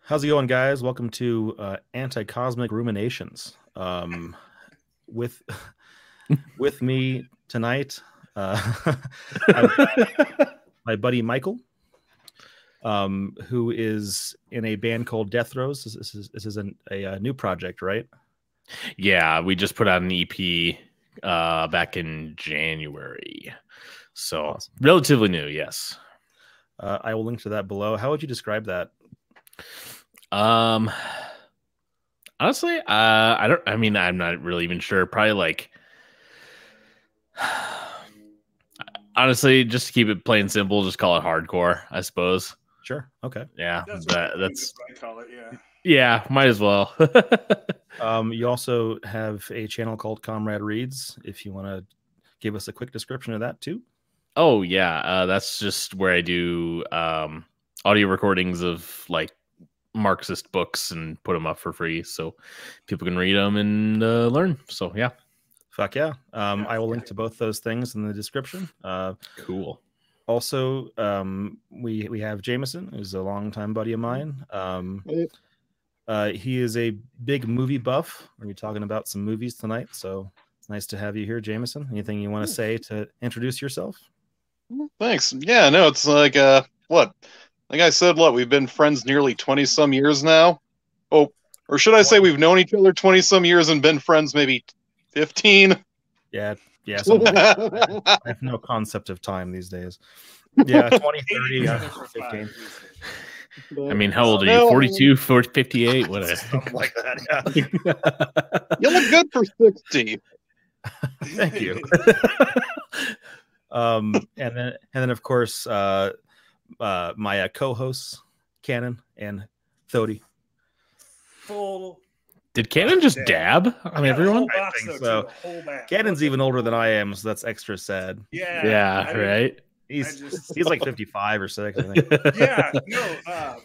How's it going, guys? Welcome to Antikosmic Ruminations. With with me tonight, I've got my buddy Michael, who is in a band called Death Throes. This is a new project, right? Yeah, we just put out an EP back in January, so Awesome. Relatively new. Yes. I will link to that below. How would you describe that? Honestly, I'm not really even sure. Probably like, honestly, just to keep it plain simple, just call it hardcore, I suppose. Sure. Okay. Yeah, that's what I call it. Yeah. Yeah, might as well. You also have a channel called Comrade Reads. If you want to give us a quick description of that too. Oh yeah, that's just where I do audio recordings of like Marxist books and put them up for free so people can read them and learn. So yeah. Fuck yeah. I will link to both those things in the description. Cool. Also, we have Jameson, who's a longtime buddy of mine. He is a big movie buff. We're going to be talking about some movies tonight, so it's nice to have you here, Jameson. Anything you want to say to introduce yourself? Thanks. Yeah, no, it's like what? Like I said, we've been friends nearly 20-some years now. Oh, or should I say we've known each other 20-some years and been friends maybe 15? Yeah. I have no concept of time these days. Yeah, 20, 30, 15. I mean, how old are you? 42, 58? What? Something like that, yeah. You look good for 60. Thank you. And then of course, my co-hosts, Cannon and Thody. Did Cannon just dab on everyone? I think so. Cannon's even older than I am, so that's extra sad. Yeah, right. He's like 55 or 6, I think. Yeah, no.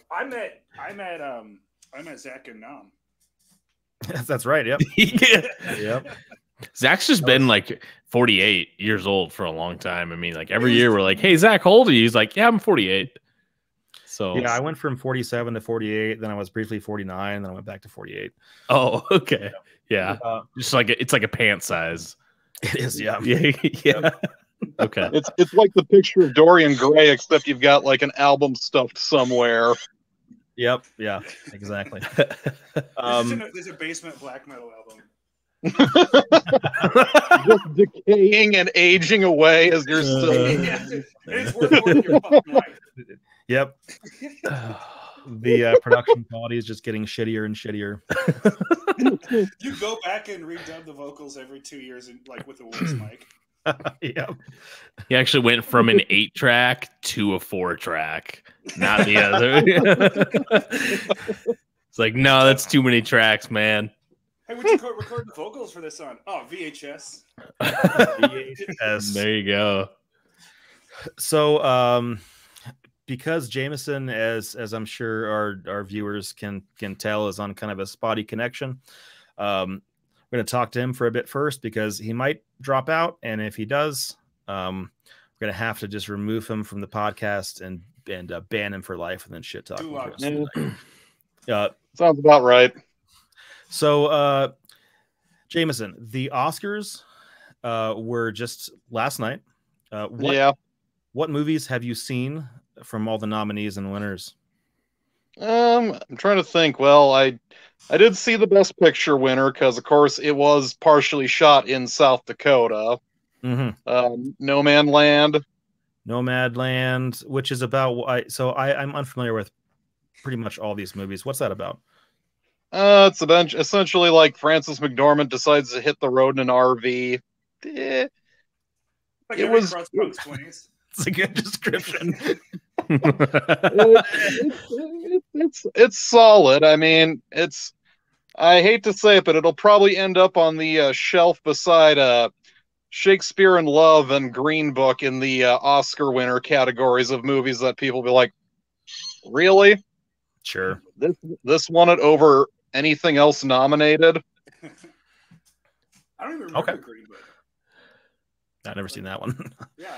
I met Zach and Nam. That's right. Yep. Yep. Zach's just been like 48 years old for a long time. I mean, like every year we're like, "Hey, Zach, how old are you?" He's like, "Yeah, I'm 48." So yeah, I went from 47 to 48. Then I was briefly 49. Then I went back to 48. Oh, okay. Yeah, just like it's like a pant size. It is. Yeah. Yeah. Okay. It's like the picture of Dorian Gray, except you've got like an album stuffed somewhere. Yep. Yeah. Exactly. There's a basement black metal album. Just decaying and aging away as you're still. It's worth more than your fucking life. Yep. The production quality is just getting shittier and shittier. You go back and redub the vocals every 2 years, and like with the worst mic. Yep. He actually went from an 8-track to a 4-track, not the other. It's like, no, that's too many tracks, man. Hey, what'd you record the vocals for this on? Oh, VHS. VHS. There you go. So, because Jameson, as I'm sure our viewers can tell, is on kind of a spotty connection, we're going to talk to him for a bit first because he might drop out, and if he does, we're going to have to just remove him from the podcast and ban him for life, and then shit talk. Sounds about right. So, Jameson, the Oscars were just last night. What movies have you seen from all the nominees and winners? I'm trying to think. Well, I did see the Best Picture winner because, of course, it was partially shot in South Dakota. Mm-hmm. Nomadland, which is about. I'm unfamiliar with pretty much all these movies. What's that about? It's essentially like Frances McDormand decides to hit the road in an RV. Like it was. It's a good description. It's solid. I mean, I hate to say it, but it'll probably end up on the shelf beside Shakespeare in Love and Green Book in the Oscar winner categories of movies that people will be like, really? Sure. This won it over anything else nominated? I don't even remember Green Book. I've never seen that one. Yeah.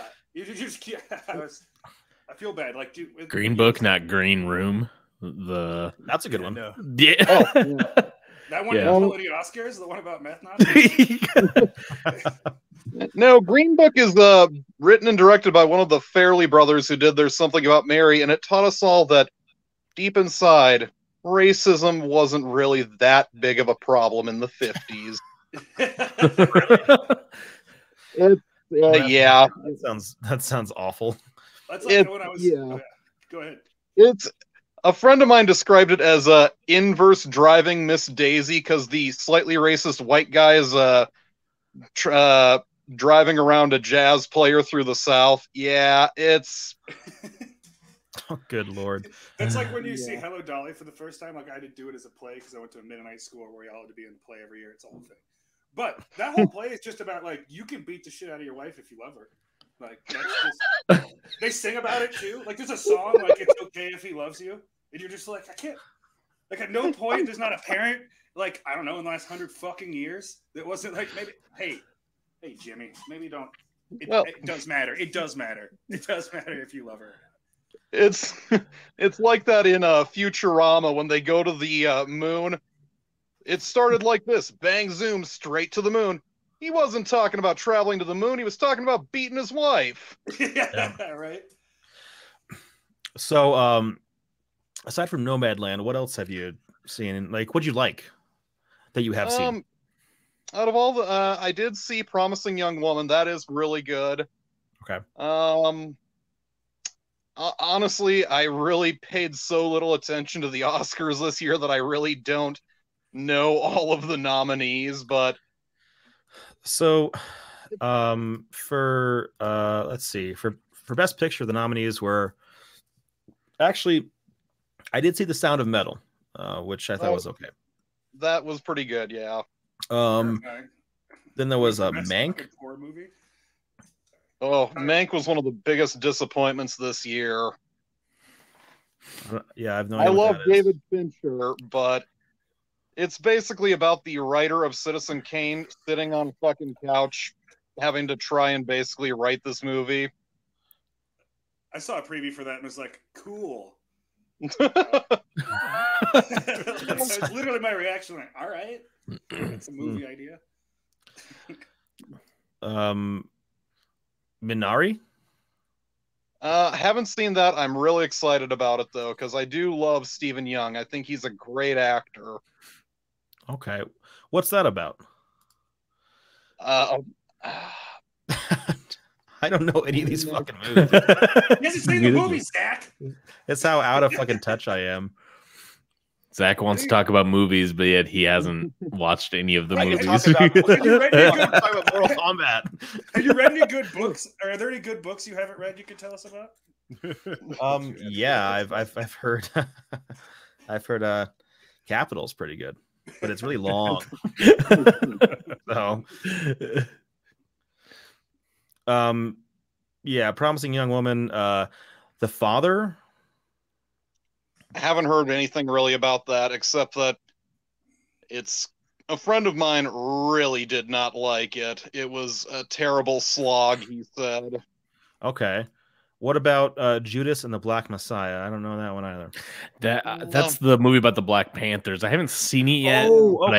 I feel bad. Like, Green Book, not Green Room. That's a good one. No. Yeah. Oh, yeah. That one Yeah. didn't pull any Oscars? The one about meth Nazis? No, Green Book is written and directed by one of the Farrelly brothers who did There's Something About Mary, and it taught us all that deep inside, racism wasn't really that big of a problem in the 50s. Yeah. That sounds awful. That's like when I was. Yeah. Okay, go ahead. It's a friend of mine described it as inverse driving Miss Daisy because the slightly racist white guy is driving around a jazz player through the South. Yeah, it's. Oh, good Lord. That's like when you see Hello Dolly for the first time. Like I did do it as a play because I went to a Mennonite school where we all had to be in the play every year. It's a whole thing. But that whole play is just about like you can beat the shit out of your wife if you love her. Like that's just they sing about it too. Like there's a song like it's okay if he loves you, and you're just like I can't. Like at no point there's not a parent like I don't know in the last 100 fucking years that wasn't like maybe hey Jimmy maybe don't. It does matter. It does matter. It does matter if you love her. It's like that in Futurama when they go to the moon. It started like this: bang, zoom, straight to the moon. He wasn't talking about traveling to the moon. He was talking about beating his wife. Yeah, right. So, aside from Nomadland, what else have you seen? Like, what'd you like that you have seen? Out of all the, I did see Promising Young Woman. That is really good. Okay. Honestly, I really paid so little attention to the Oscars this year that I really don't know all of the nominees, but so for let's see, for Best Picture, the nominees were actually I did see The Sound of Metal, which I thought was okay. That was pretty good, yeah. Then there was a Mank. Horror movie. Oh, Mank was one of the biggest disappointments this year. Yeah, I have no idea. I love David Fincher, but it's basically about the writer of Citizen Kane sitting on a fucking couch having to try and basically write this movie. I saw a preview for that and was like, cool. That's literally my reaction. Like, all right, it's a movie idea. Minari? Haven't seen that. I'm really excited about it though, because I do love Stephen Young. I think he's a great actor. Okay. What's that about? I don't know any of these fucking movies. He hasn't seen the movie, Zach. It's how out of fucking touch I am. Zach wants to talk about movies, but yet he hasn't watched any of the movies. Have you read any good, talk about Mortal Kombat. have you read any good books? Are there any good books you haven't read you could tell us about? Yeah, I've heard I've heard Capital's pretty good, but it's really long. So yeah, Promising Young Woman, The Father. I haven't heard anything really about that, except that it's a friend of mine really did not like it. It was a terrible slog, he said. Okay. What about Judas and the Black Messiah? I don't know that one either. That's the movie about the Black Panthers. I haven't seen it yet, but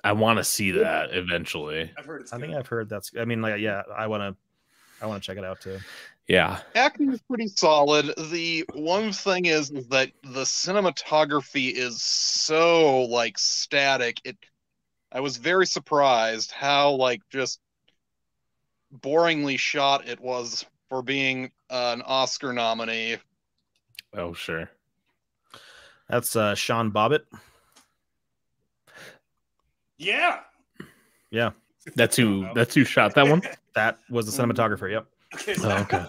I want to see that eventually. I've heard it's I good. think I've heard that's. I mean, like, yeah, I want to check it out too. Yeah, Acting is pretty solid. The one thing is that the cinematography is so like static. I was very surprised how like just boringly shot it was for being an Oscar nominee. Oh, sure. That's Sean Bobbitt. Yeah. Yeah, That's who shot that one. that was the cinematographer. Yep. Okay, Oh, okay.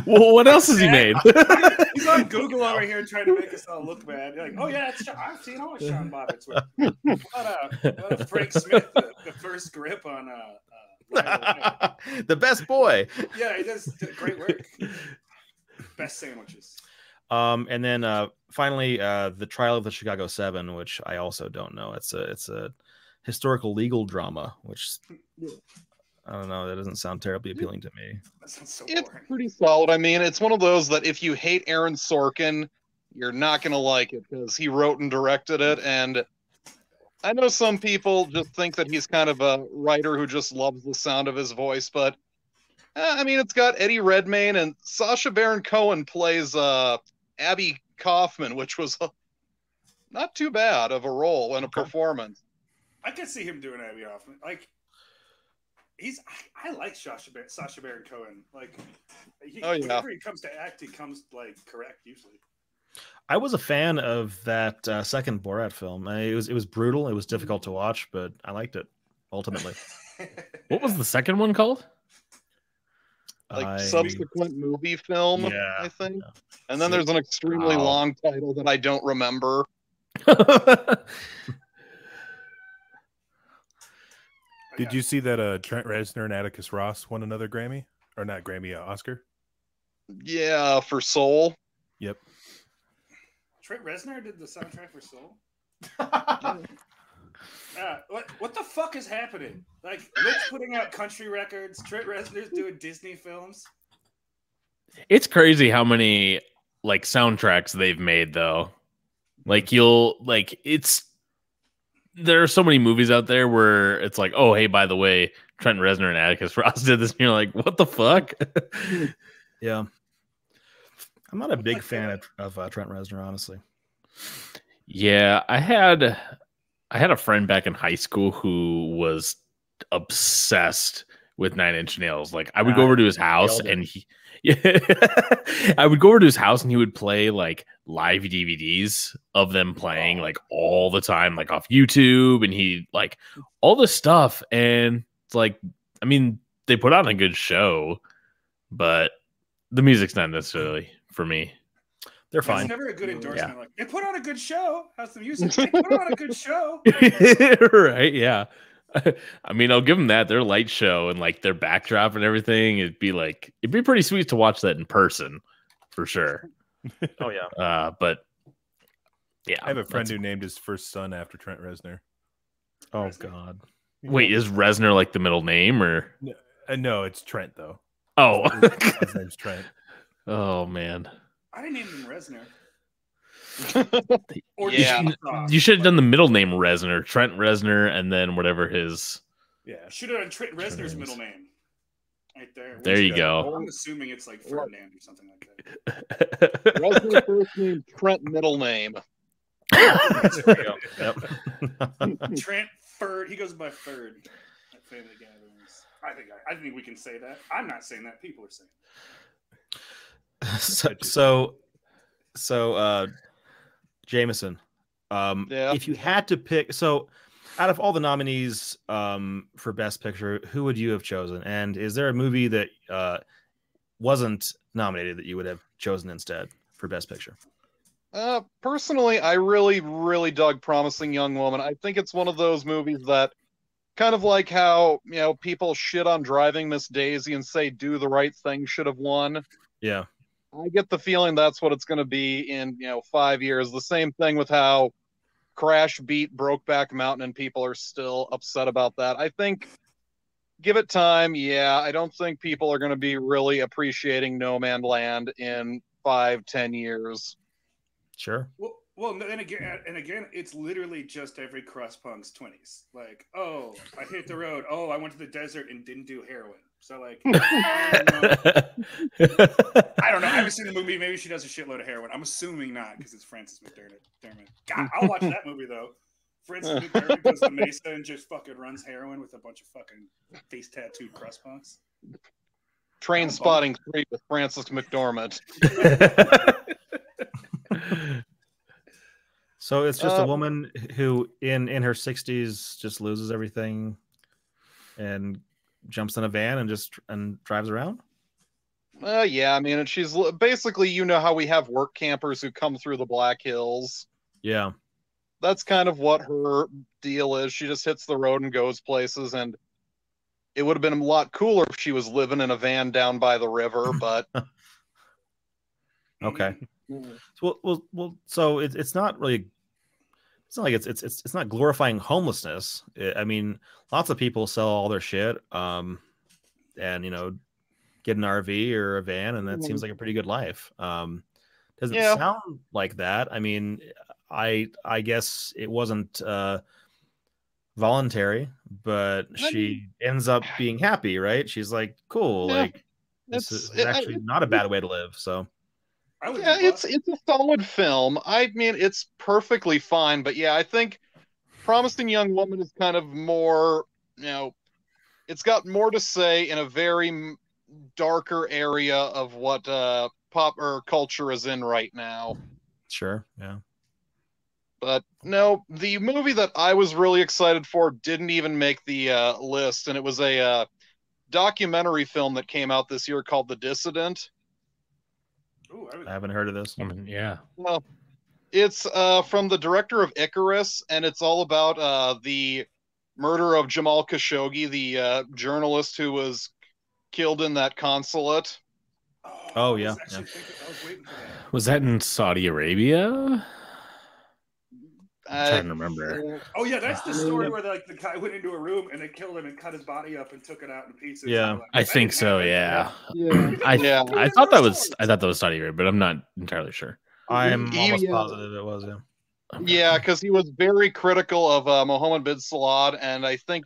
Well, what else has he made? He's on Google over here trying to make us all look bad. You're like, oh yeah, I've seen all of Sean Bobbitt's work. What Frank Smith, the first grip on The best boy. Yeah, he does great work. Best sandwiches. And then finally, The Trial of the Chicago 7, which I also don't know. It's a historical legal drama, which I don't know. That doesn't sound terribly appealing to me. That sounds so It's boring. pretty solid. I mean, it's one of those that if you hate Aaron Sorkin, you're not going to like it because he wrote and directed it. And I know some people just think that he's kind of a writer who just loves the sound of his voice, but I mean, it's got Eddie Redmayne, and Sacha Baron Cohen plays Abby Kaufman, which was not too bad of a role and a performance. I could see him doing Abby Hoffman. Like, I like Sacha Baron Cohen. Like, whenever he comes to act, he comes like correct usually. I was a fan of that second Borat film. It was brutal. It was difficult to watch, but I liked it ultimately. What was the second one called? Like subsequent movie film, yeah, I think. Yeah. And then there's an extremely long title that I don't remember. Did you see that Trent Reznor and Atticus Ross won another Grammy? Or not Grammy, Oscar? Yeah, for Soul. Yep. Trent Reznor did the soundtrack for Soul? What the fuck is happening? Like, Lick's putting out country records. Trent Reznor's doing Disney films. It's crazy how many like soundtracks they've made, though. Like there are so many movies out there where it's like, oh, hey, by the way, Trent Reznor and Atticus Ross did this, and you're like, what the fuck? Yeah, I'm not a big fan of Trent Reznor, honestly. Yeah, I had a friend back in high school who was obsessed with Nine Inch Nails. Like, I would go over to his house and I would go over to his house and he would play like live DVDs of them playing like all the time, like off YouTube, and he like all this stuff. And it's like, I mean, they put on a good show, but the music's not necessarily for me. They're fine. It's never a good endorsement. Yeah. Like, they put on a good show. How's the music? They put on a good show. Right? Yeah. I mean, I'll give them that. Their light show and like their backdrop and everything, it'd be pretty sweet to watch that in person, for sure. Oh yeah. But yeah, I have a friend who named his first son after Trent Reznor. Oh Reznor? God. Wait, is Reznor like the middle name or? No, it's Trent though. Oh, his name's Trent. Oh man. I didn't name him Reznor. You should have done the middle name Reznor, Trent Reznor, and then whatever his. Yeah, should have done Trent Reznor's middle name. Right there. There you go. I'm assuming it's like Ferdinand or something like that. Reznor first name, Trent middle name. Yep. Trent Ferd. He goes by Ferd at family gatherings. I think we can say that. I'm not saying that. People are saying that. So Jameson, if you had to pick, so out of all the nominees for Best Picture, who would you have chosen? And is there a movie that wasn't nominated that you would have chosen instead for Best Picture? Personally, I really, really dug Promising Young Woman. I think it's one of those movies that kind of like how, people shit on Driving Miss Daisy and say Do the Right Thing should have won. Yeah. I get the feeling that's what it's going to be in, 5 years. The same thing with how Crash beat Brokeback Mountain and people are still upset about that. I think give it time. Yeah, I don't think people are going to be really appreciating No Man Land in 5-10 years. Sure. Well, and again, it's literally just every crust-punk's 20s. Like, oh, I hit the road. Oh, I went to the desert and didn't do heroin. So, like, I don't know. I haven't seen the movie. Maybe she does a shitload of heroin. I'm assuming not because it's Frances McDermott. God, I'll watch that movie, though. Frances McDermott goes to Mesa and just fucking runs heroin with a bunch of fucking face-tattooed crust-punks. Train Spotting 3 with Frances McDormand. So it's just a woman who in her 60s just loses everything and jumps in a van and drives around. Yeah, I mean, she's basically, how we have work campers who come through the Black Hills. Yeah. That's kind of what her deal is. She just hits the road and goes places, and it would have been a lot cooler if she was living in a van down by the river, but okay. Well, so it's not really. It's not like it's not glorifying homelessness. I mean, lots of people sell all their shit. and get an RV or a van, and that seems like a pretty good life. Doesn't sound like that. I mean, I guess it wasn't voluntary, but she ends up being happy, right? She's like, cool, like this is actually not a bad way to live. So it's a solid film. I mean, it's perfectly fine, but I think Promising Young Woman is kind of more, it's got more to say in a very darker area of what pop or culture is in right now. Sure, yeah. But no, the movie that I was really excited for didn't even make the list, and it was a documentary film that came out this year called The Dissident. Ooh, I haven't heard of this. I mean, yeah. Well, it's from the director of Icarus, and it's all about the murder of Jamal Khashoggi, the journalist who was killed in that consulate. Oh yeah. I was waiting for that. Was that in Saudi Arabia? I'm trying to remember. Oh yeah, that's the story where the guy went into a room and they killed him and cut his body up and took it out in pieces. Yeah, I think so. Yeah. I thought that was Saudi Arabia, but I'm not entirely sure. I'm almost positive it was. Yeah. Yeah, because he was very critical of Mohammed bin Salah, and I think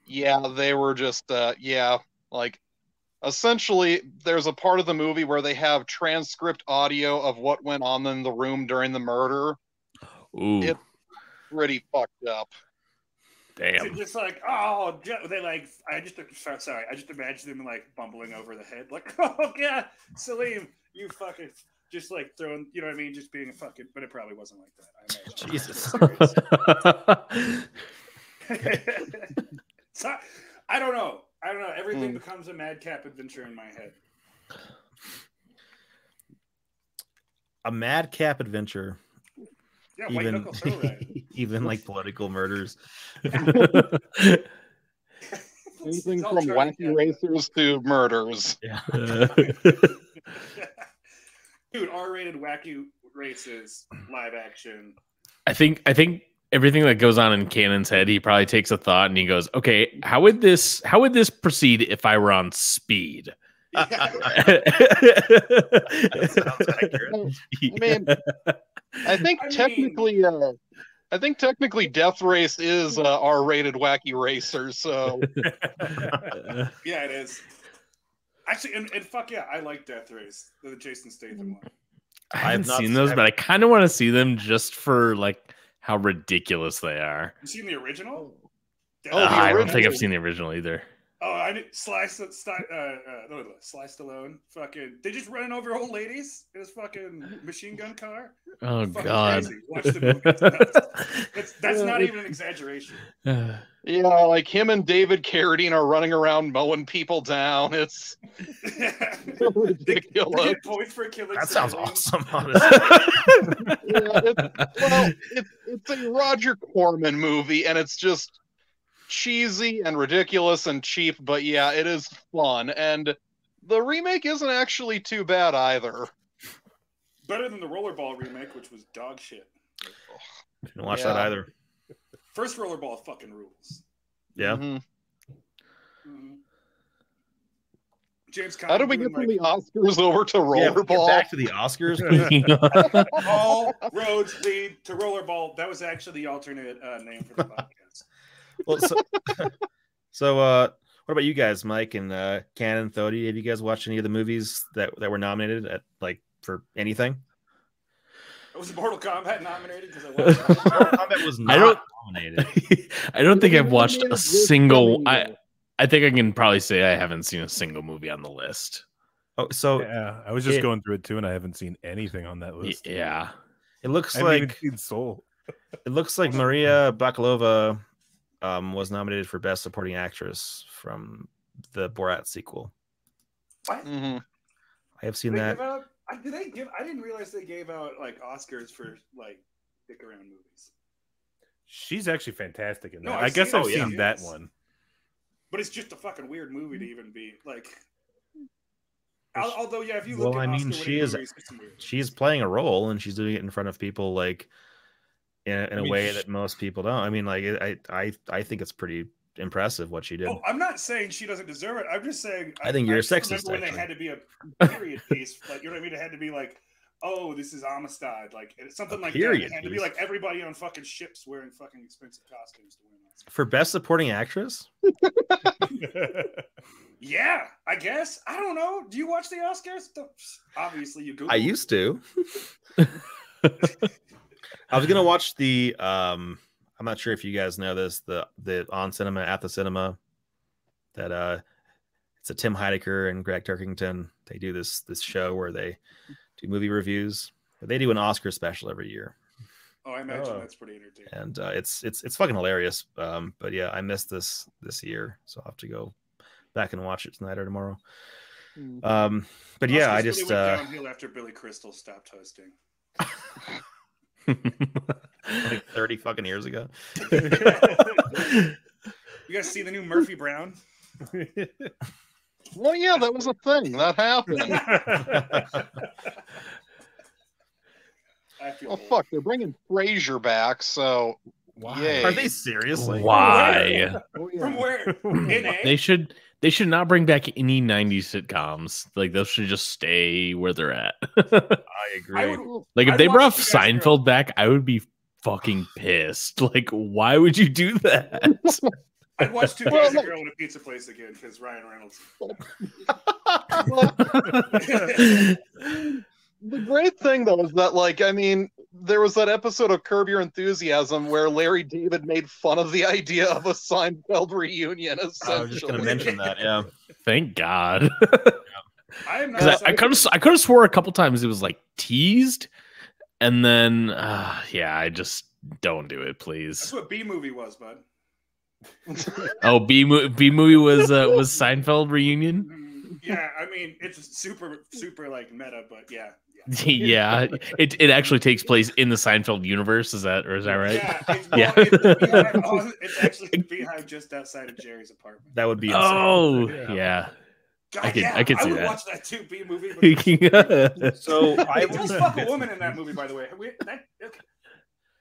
they were just like essentially there's a part of the movie where they have transcript audio of what went on in the room during the murder. Ooh. It's pretty fucked up. Damn. It's just like, they like, I just imagine them like bumbling over the head, like, oh yeah, Salim, you fucking, just like throwing, you know what I mean, just being a fucking, but it probably wasn't like that. I imagine. Jesus. So, I don't know. Everything becomes a madcap adventure in my head. A madcap adventure. Yeah, white knuckle throw ride. Even like political murders. Anything from wacky racers to murders. Yeah. Dude, R-rated wacky races, live action. I think everything that goes on in Cannon's head, he probably takes a thought and he goes, "Okay, how would this proceed if I were on speed?" Yeah. That sounds accurate. I mean, I think technically Death Race is R-rated wacky racer, so yeah, it is. Actually, and fuck yeah, I like Death Race, the Jason Statham one. I haven't seen those, but I kind of want to see them just for like how ridiculous they are. You seen the original? I don't think I've seen the original either. Oh, I did Sly Stallone. Fucking, they just running over old ladies in his fucking machine gun car. Oh fucking God! Crazy. Watch the movie. That's not even an exaggeration. Yeah, like him and David Carradine are running around mowing people down. It's ridiculous. They get points for killing. That sounds awesome. It's a Roger Corman movie, and it's just cheesy and ridiculous and cheap, but yeah, it is fun, and the remake isn't actually too bad either. Better than the Rollerball remake, which was dog shit. Didn't watch that either. First Rollerball fucking rules. Yeah. Mm-hmm. James Conn, how do we get from the Oscars over to Rollerball? Get back to the Oscars. All roads lead to Rollerball. That was actually the alternate name for the podcast. Well, so what about you guys, Mike and Cannon, Thody? Have you guys watched any of the movies that were nominated at for anything? Was Mortal Kombat nominated? Because Mortal Kombat was not nominated. I don't think I've watched a single. I think I can probably say I haven't seen a single movie on the list. Oh, so yeah, I was just going through it too, and I haven't seen anything on that list. Yeah, it looks I haven't even seen Soul. It looks like Maria Bakalova was nominated for Best Supporting Actress from the Borat sequel. What? Mm-hmm. I have seen that. I didn't realize they gave out like Oscars for like dick around movies. She's actually fantastic in that. No, I guess I've seen that yes. one. But it's just a fucking weird movie to even be like. Although, yeah, if you look well, at I mean, movies, she's playing a role and she's doing it in front of people like in a way that most people don't. I mean, like I think it's pretty impressive what she did. Oh, I'm not saying she doesn't deserve it. I'm just saying I think you're a just sexist, remember when actually. they had to be a period piece, like, you know what I mean? It had to be like, oh, this is Amistad, like it's something like that. It had to be like everybody on fucking ships wearing fucking expensive costumes to win that. For best supporting actress. Yeah, I guess. I don't know. Do you watch the Oscars? Obviously, you Google. I used to. I was gonna watch the. I'm not sure if you guys know this. The on cinema at the cinema. That it's a Tim Heidecker and Greg Turkington. They do this show where they do movie reviews. But they do an Oscar special every year. Oh, I imagine that's pretty entertaining. And it's fucking hilarious. But yeah, I missed this year, so I'll have to go back and watch it tonight or tomorrow. But yeah, I just really went downhill after Billy Crystal stopped hosting. like 30 fucking years ago. You guys see the new Murphy Brown? Well, yeah, that was a thing that happened. Oh fuck, they're bringing Frasier back, so Why? yay. Are they seriously? Why? From where? NA? They should not bring back any 90s sitcoms. Like those should just stay where they're at. I agree. Like if I'd they brought watch you guys Seinfeld back, I would be fucking pissed. Like why would you do that? I'd watch Two Guys and a Girl in a Pizza Place again because Ryan Reynolds. The great thing, though, is that, like, I mean, there was that episode of Curb Your Enthusiasm where Larry David made fun of the idea of a Seinfeld reunion, essentially. I was just going to mention that, yeah. Thank God. I am not. I could have swore a couple times it was like teased, and then yeah, I just don't do it, please. That's what B movie was, bud. Oh, B movie was Seinfeld reunion. Yeah, I mean it's super like meta, but yeah. Yeah, it actually takes place in the Seinfeld universe. Is that right? Yeah, it's actually the beehive just outside of Jerry's apartment. That would be insane. Oh yeah. God, I could see would that. watch that too. B movie. So I does fuck a woman in that movie, by the way.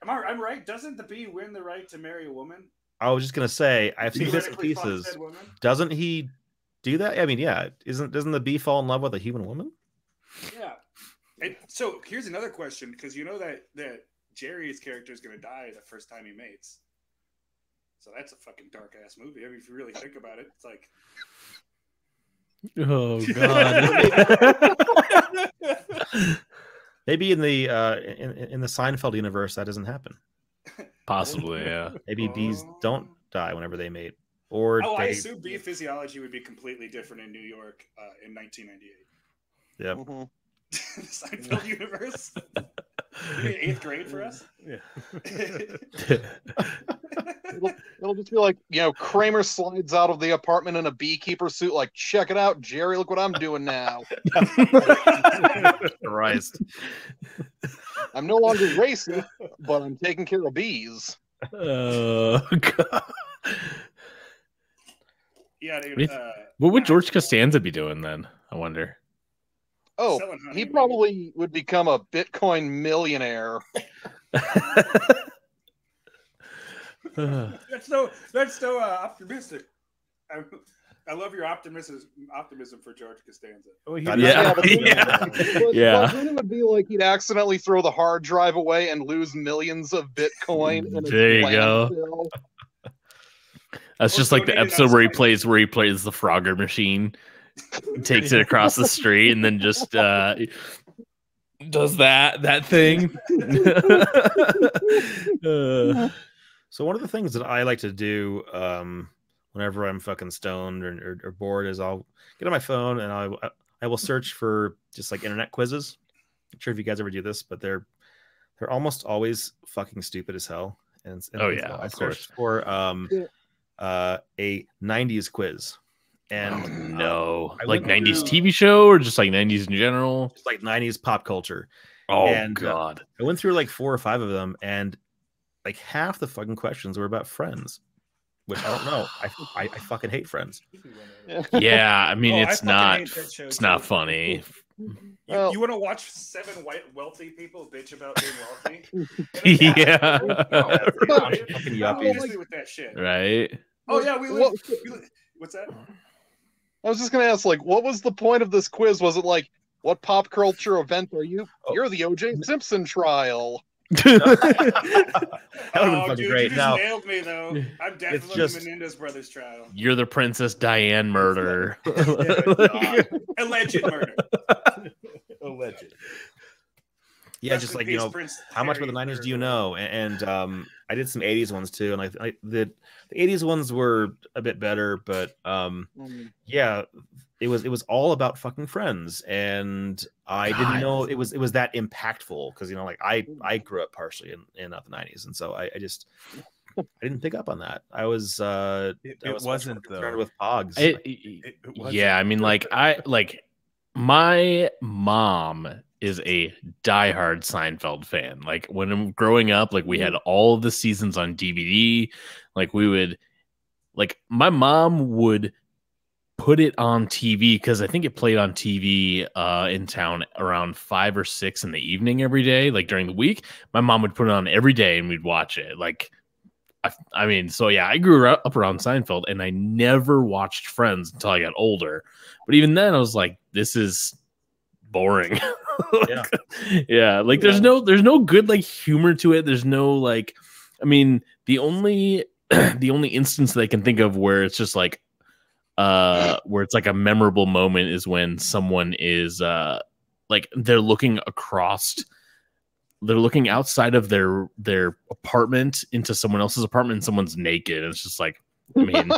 I'm right? Doesn't the bee win the right to marry a woman? I was just gonna say I've seen bits and pieces. Doesn't he do that? I mean, yeah. Doesn't the bee fall in love with a human woman? Yeah. And so here's another question, because you know that Jerry's character is gonna die the first time he mates. So that's a fucking dark ass movie. I mean, if you really think about it, it's like. Oh God. Maybe in the Seinfeld universe that doesn't happen. Possibly, yeah. Maybe bees don't die whenever they mate. Or I assume bee physiology would be completely different in New York in 1998. Yep. Mm-hmm. The Seinfeld universe. You mean 8th grade for us? Yeah. It'll just be like, Kramer slides out of the apartment in a beekeeper suit, like, check it out, Jerry, look what I'm doing now. Christ. I'm no longer racist, but I'm taking care of bees. Oh God. Yeah, dude. What would George Costanza be doing then? I wonder. Oh, he probably would become a Bitcoin millionaire. That's so optimistic. I love your optimism for George Costanza. Oh, Yeah. But then it would be like he'd accidentally throw the hard drive away and lose millions of Bitcoin. There you go. That's just like the episode where he plays the Frogger machine, takes it across the street, and then just does that thing. So one of the things that I like to do whenever I'm fucking stoned or bored is I'll get on my phone and I will search for just like internet quizzes. I'm not sure if you guys ever do this, but they're almost always fucking stupid as hell. And I searched for a 90s quiz. And like 90s TV show or just like 90s in general? Just like 90s pop culture. God. I went through like 4 or 5 of them, and like half the fucking questions were about Friends, which I don't know. I fucking hate Friends. Yeah, I mean I it's not You funny. want to watch 7 wealthy people bitch about being wealthy? Yeah. Fucking yuppies. With that shit. Right. Oh yeah, what's that? I was just gonna ask, like, what was the point of this quiz? Was it like, what pop culture event are you? Oh. You're the O.J. Simpson trial. That would have been fucking Dude, great. you just Now, nailed me though. I'm definitely just- Menendez brothers trial. You're the Princess Diane murder. Alleged murder. alleged. Yeah, Rest just in like, peace, you know, Prince how much Harry about the 90s III. do you know? And I did some 80s ones too, and the 80s ones were a bit better, but yeah, it was all about fucking Friends, and I didn't know it was that impactful, because, you know, like I grew up partially in the 90s, and so I just I didn't pick up on that. I was I was wasn't concerned though. with Pogs. It wasn't. Yeah, I mean, like my mom is a diehard Seinfeld fan. Like when I'm growing up, like we had all of the seasons on DVD. Like my mom would put it on TV, because I think it played on TV in town around 5 or 6 in the evening every day. Like during the week, my mom would put it on every day and we'd watch it. Like, I mean, so yeah, I grew up around Seinfeld, and I never watched Friends until I got older. But even then, I was like, this is boring. Yeah. Yeah, like there's no good like humor to it. There's no like, I mean, the only instance that I can think of where it's just like where it's like a memorable moment is when someone is like they're looking outside of their apartment into someone else's apartment, and someone's naked, and it's just like, I mean,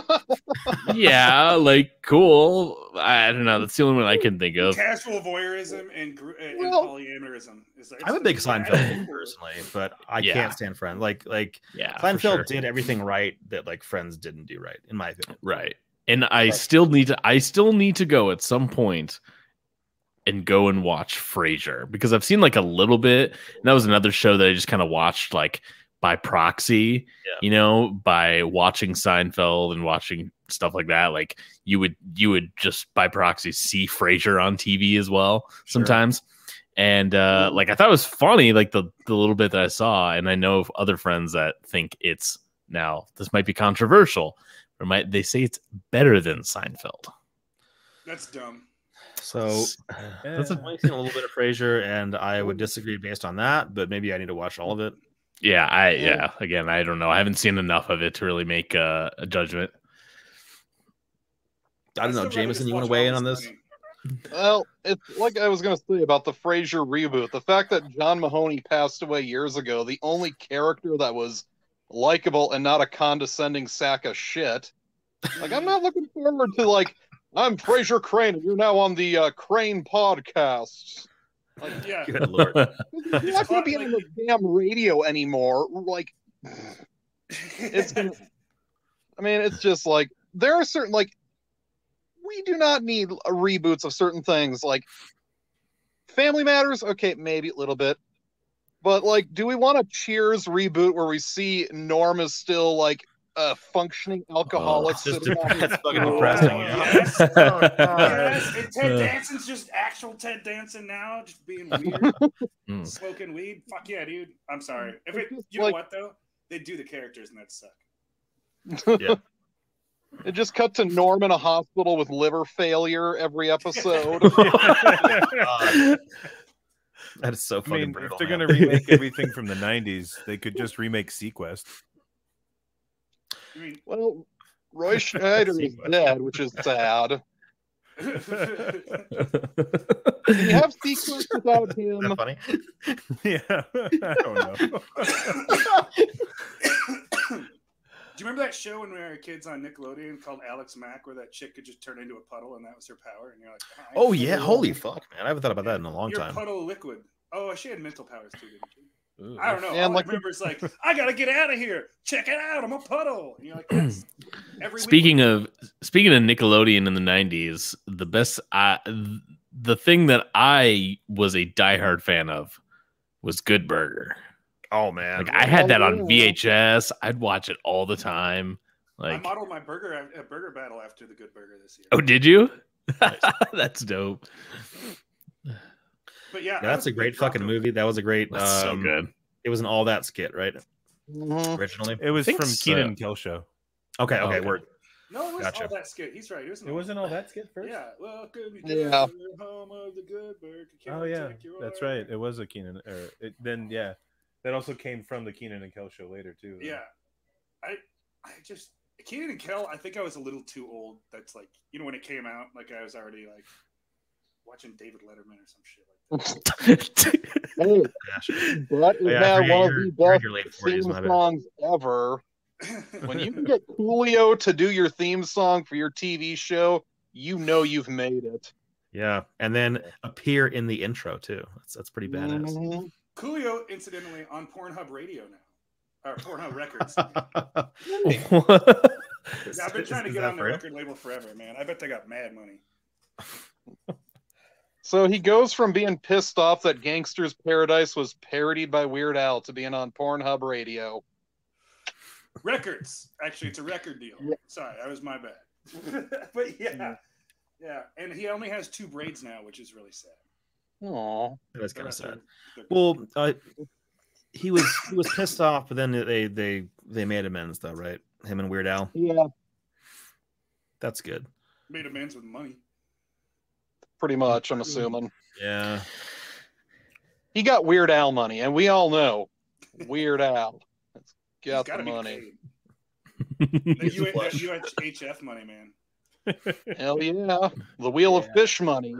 yeah, like cool. I don't know. That's the only one I can think of. Casual voyeurism and polyamorism. I'm a big Seinfeld fan personally, but I can't stand Friends. Like Yeah, Seinfeld did everything right that like Friends didn't do right, in my opinion. Right. And I still need to go at some point and go and watch Frasier, because I've seen like a little bit. And that was another show that I just kind of watched like by proxy, you know, by watching Seinfeld and watching stuff like that. Like you would just by proxy see Frasier on TV as well sometimes. And like I thought it was funny, like the little bit that I saw. And I know of other friends that think this might be controversial, or they say it's better than Seinfeld. That's dumb. So I've only seen a little bit of Frasier, and I would disagree based on that, but maybe I need to watch all of it. Yeah, again, I don't know. I haven't seen enough of it to really make a judgment. I don't know, Jameson, you want to weigh in on this? Well, it's like I was going to say about the Frasier reboot. The fact that John Mahoney passed away years ago, the only character that was likable and not a condescending sack of shit. Like, I'm not looking forward to, like, I'm Frasier Crane, and you're now on the Crane podcast. Like, Yeah. Good Lord. you're not going to be on the damn radio anymore. Like, it's gonna. I mean, it's just like there are certain like we do not need reboots of certain things. Like Family Matters, okay, maybe a little bit, but like, do we want a Cheers reboot where we see Norm is still like a functioning alcoholic? That's fucking depressing. Yes. Yes. And Ted Danson's just actual Ted Danson now, just being weird, smoking weed. Fuck yeah, dude. I'm sorry. You know what though? They do the characters and that suck. Yeah. It just cut to Norm in a hospital with liver failure every episode. That is so fucking brutal. If they're going to remake everything from the 90s, they could just remake Sequest. Well, Roy Schneider is dead, which is sad. Can you have Sequest without him? Isn't that funny? Yeah, I don't know. Do you remember that show when we were kids on Nickelodeon called Alex Mack, where that chick could just turn into a puddle and that was her power? And you're like, oh yeah, holy fuck, man! I haven't thought about that in a long time. Puddle liquid. Oh, she had mental powers too, didn't she? Ooh. I don't know. All I remember is like, I gotta get out of here. Check it out. I'm a puddle. And you're like, yes. Speaking of Nickelodeon in the 90s, the thing that I was a diehard fan of was Good Burger. Oh man, like I had that on VHS. I'd watch it all the time. Like I modeled my burger battle after the Good Burger this year. Oh, did you? That's dope. But yeah, that's a great fucking movie. That was a great. So good. It was an All That skit, right? Originally, it was from so. Keenan and Kel Show. Okay, Okay. word. No, it was Gotcha. all that skit. He's right. It wasn't all that skit first. Yeah. Welcome to Yeah. the home of the good bird. Oh yeah, that's right. It was a Keenan. Then yeah, that also came from the Keenan and Kel show later too. Though. Yeah. I just Keenan and Kel. I think I was a little too old. That's like, you know, when it came out, like I was already like watching David Letterman or some shit like that. Hey, but it had one of the best your late 40s, theme my bad. songs ever. When you can get Coolio to do your theme song for your TV show, you know you've made it. Yeah, and then appear in the intro too. That's pretty badass. Mhm. Coolio, incidentally, on Pornhub Radio now, or Pornhub Records. Yeah, I've been trying to get on the record label forever, man. I bet they got mad money. So he goes from being pissed off that Gangster's Paradise was parodied by Weird Al to being on Pornhub Radio. Records. Actually, it's a record deal. Yeah. Sorry, that was my bad. But yeah. And he only has 2 braids now, which is really sad. Aw. That's kind of The rest sad. are- Well, he was pissed off, but then they made amends though, right? Him and Weird Al. Yeah, That's good. Made amends with money. pretty much, I'm assuming. Yeah. He got Weird Al money, and we all know Weird Al. He's Got the gotta be money. paid. He's The flush. UHF money, man. Hell yeah. The Wheel of Fish money.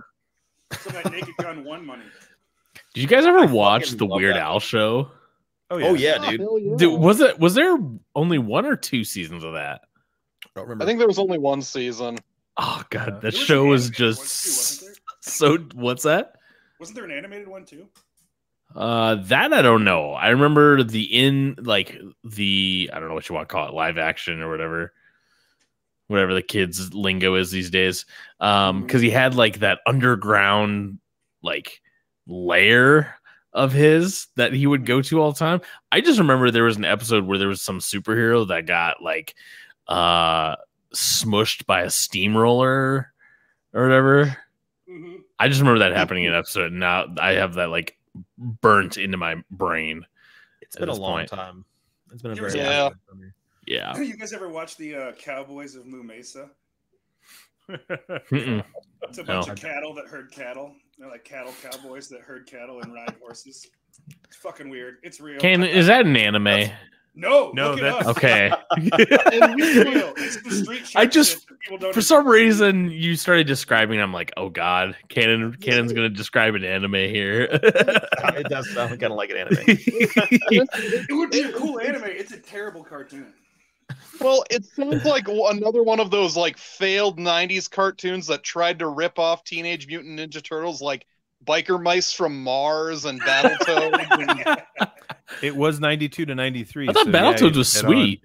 Some of that Naked Gun 1 money. Did you guys ever watch fucking the love Weird that Al show? Oh yeah, dude. Hell yeah. Dude, was there only 1 or 2 seasons of that? I don't remember. I think there was only 1 season. Oh god, Yeah. that There was show an was animated just one too, wasn't so. What's that? Wasn't there an animated one too? That I don't know. I remember I don't know what you want to call it, live action or whatever the kids lingo is these days. Because he had like that underground like lair of his that he would go to all the time. I just remember there was an episode where there was some superhero that got like smushed by a steamroller or whatever. Mm-hmm. I just remember that happening in an episode. And now I have that like burnt into my brain. It's been at a this long point. time. It's been a You ever very seen- long Yeah. time for me. Yeah. You guys ever watch the Cowboys of Moo Mesa? Mm-mm. It's a bunch No. of cattle that herd cattle. They're like cattle cowboys that herd cattle and ride horses. It's fucking weird. It's real. Is that an anime? No, No, look it that's- up. Okay. It's real. It's the street I shit just- that people don't For some reason, you started describing. I'm like, oh god, Cannon's gonna describe an anime here. It does sound kind of like an anime. It would be a cool anime. It's a terrible cartoon. Well, it sounds like another one of those like failed 90s cartoons that tried to rip off Teenage Mutant Ninja Turtles, like Biker Mice from Mars and Battletoads. It was 92 to 93. I thought so yeah, Battletoads you was hit sweet.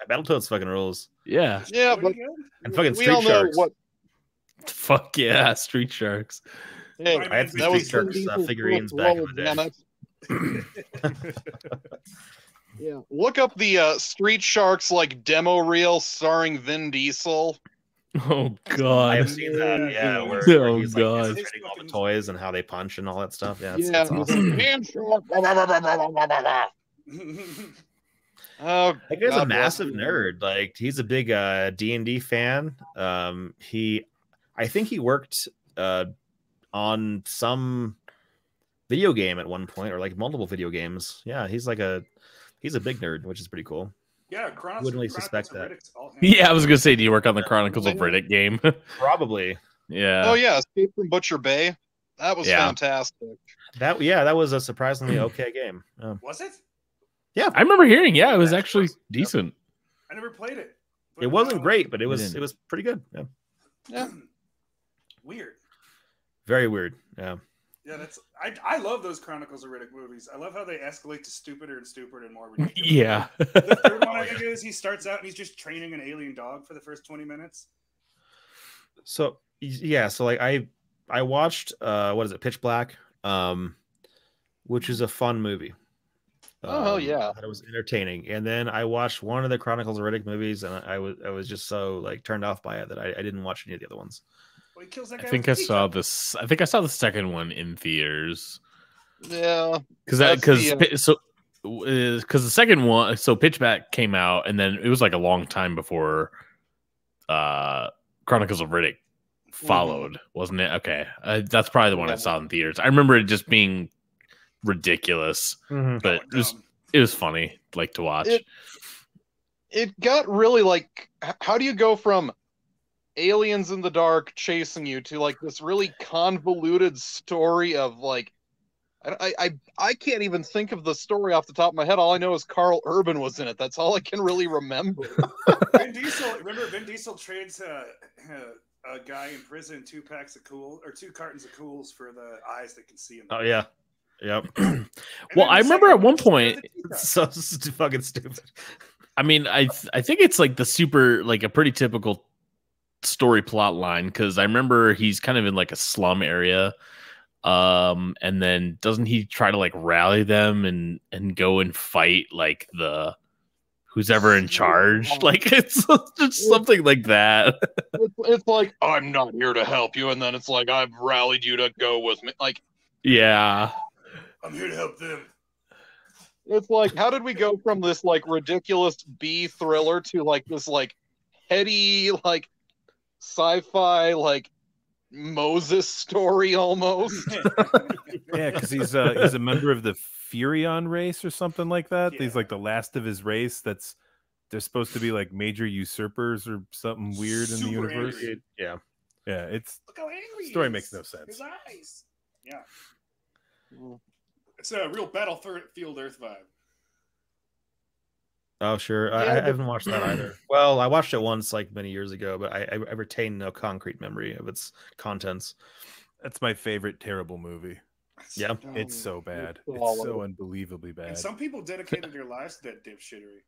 Battletoads fucking rules. Yeah. Yeah, but And fucking we Street all know Sharks. what. Fuck yeah, Street Sharks. Hey, I I had some that Street was Sharks Vin Diesel's figurines first back in role, the day. damn it. Yeah, look up the Street Sharks like demo reel starring Vin Diesel. Oh I god. have seen that. Yeah, Oh, where he's like God. demonstrating all the toys and how they punch and all that stuff. Yeah, it's, Yeah, it's he's awesome. like, "Man, shark, blah, blah, blah, blah, blah, blah, blah, blah." Oh, That guy's a God bless massive him. nerd. Like he's a big D&D fan. I think he worked on some video game at one point, or like multiple video games. Yeah, he's a big nerd, which is pretty cool. Yeah, Chronicles. Wouldn't really suspect Chronicles of that. Riddick's all Yeah, I was gonna say, do you work on the Chronicles of Riddick game? Probably. Yeah. Oh yeah, Escape from Butcher Bay. That was Yeah. fantastic. That was a surprisingly okay game. Was it? I remember hearing, it was actually decent. I never played it. It wasn't great, but it didn't. was pretty good. Yeah. Yeah. Weird. Very weird. Yeah. Yeah, I love those Chronicles of Riddick movies. I love how they escalate to stupider and stupider and more ridiculous. Yeah. The third one I think is he starts out and he's just training an alien dog for the first 20 minutes. So yeah, so like I watched what is it, Pitch Black, which is a fun movie. Oh, yeah. It was entertaining, and then I watched one of the Chronicles of Riddick movies, and I was just so like turned off by it that I didn't watch any of the other ones. Well, he kills that I guy think with I a saw teacup. this. I think I saw the second one in theaters. Yeah. Because That's the, because the second one, so Pitchback came out, and then it was like a long time before Chronicles of Riddick followed, wasn't it? Okay, that's probably the one I saw in theaters. I remember it just being ridiculous, but it was funny, like, to watch. It got really like, how do you go from aliens in the dark chasing you to like this really convoluted story of like, I can't even think of the story off the top of my head. All I know is Carl Urban was in it. That's all I can really remember. Remember Vin Diesel trades a guy in prison 2 cartons of Cools for the eyes that can see him. Oh yeah, yep. Well, I remember at one point, so fucking stupid. I mean, I think it's like the super, like a pretty typical story plot line, because I remember he's kind of in like a slum area, and then doesn't he try to like rally them and go and fight like the who's ever in charge? Like it's just something like that. It's like, I'm not here to help you, and then it's like, I've rallied you to go with me. Like, yeah, I'm here to help them. It's like, how did we go from this like ridiculous B thriller to like this like heady like sci-fi like Moses story almost? Yeah, because he's a member of the Furion race or something like that. Yeah. He's like the last of his race. They're supposed to be like major usurpers or something weird in the universe. Angry. Yeah, it's look how angry story makes no sense. His eyes. Yeah. It's a real Battlefield Earth vibe. Oh, sure. Yeah, I haven't watched that either. Well, I watched it once, like many years ago, but I retain no concrete memory of its contents. That's my favorite terrible movie. Yeah. It's so bad. It's so unbelievably bad. And some people dedicated their lives to that dipshittery.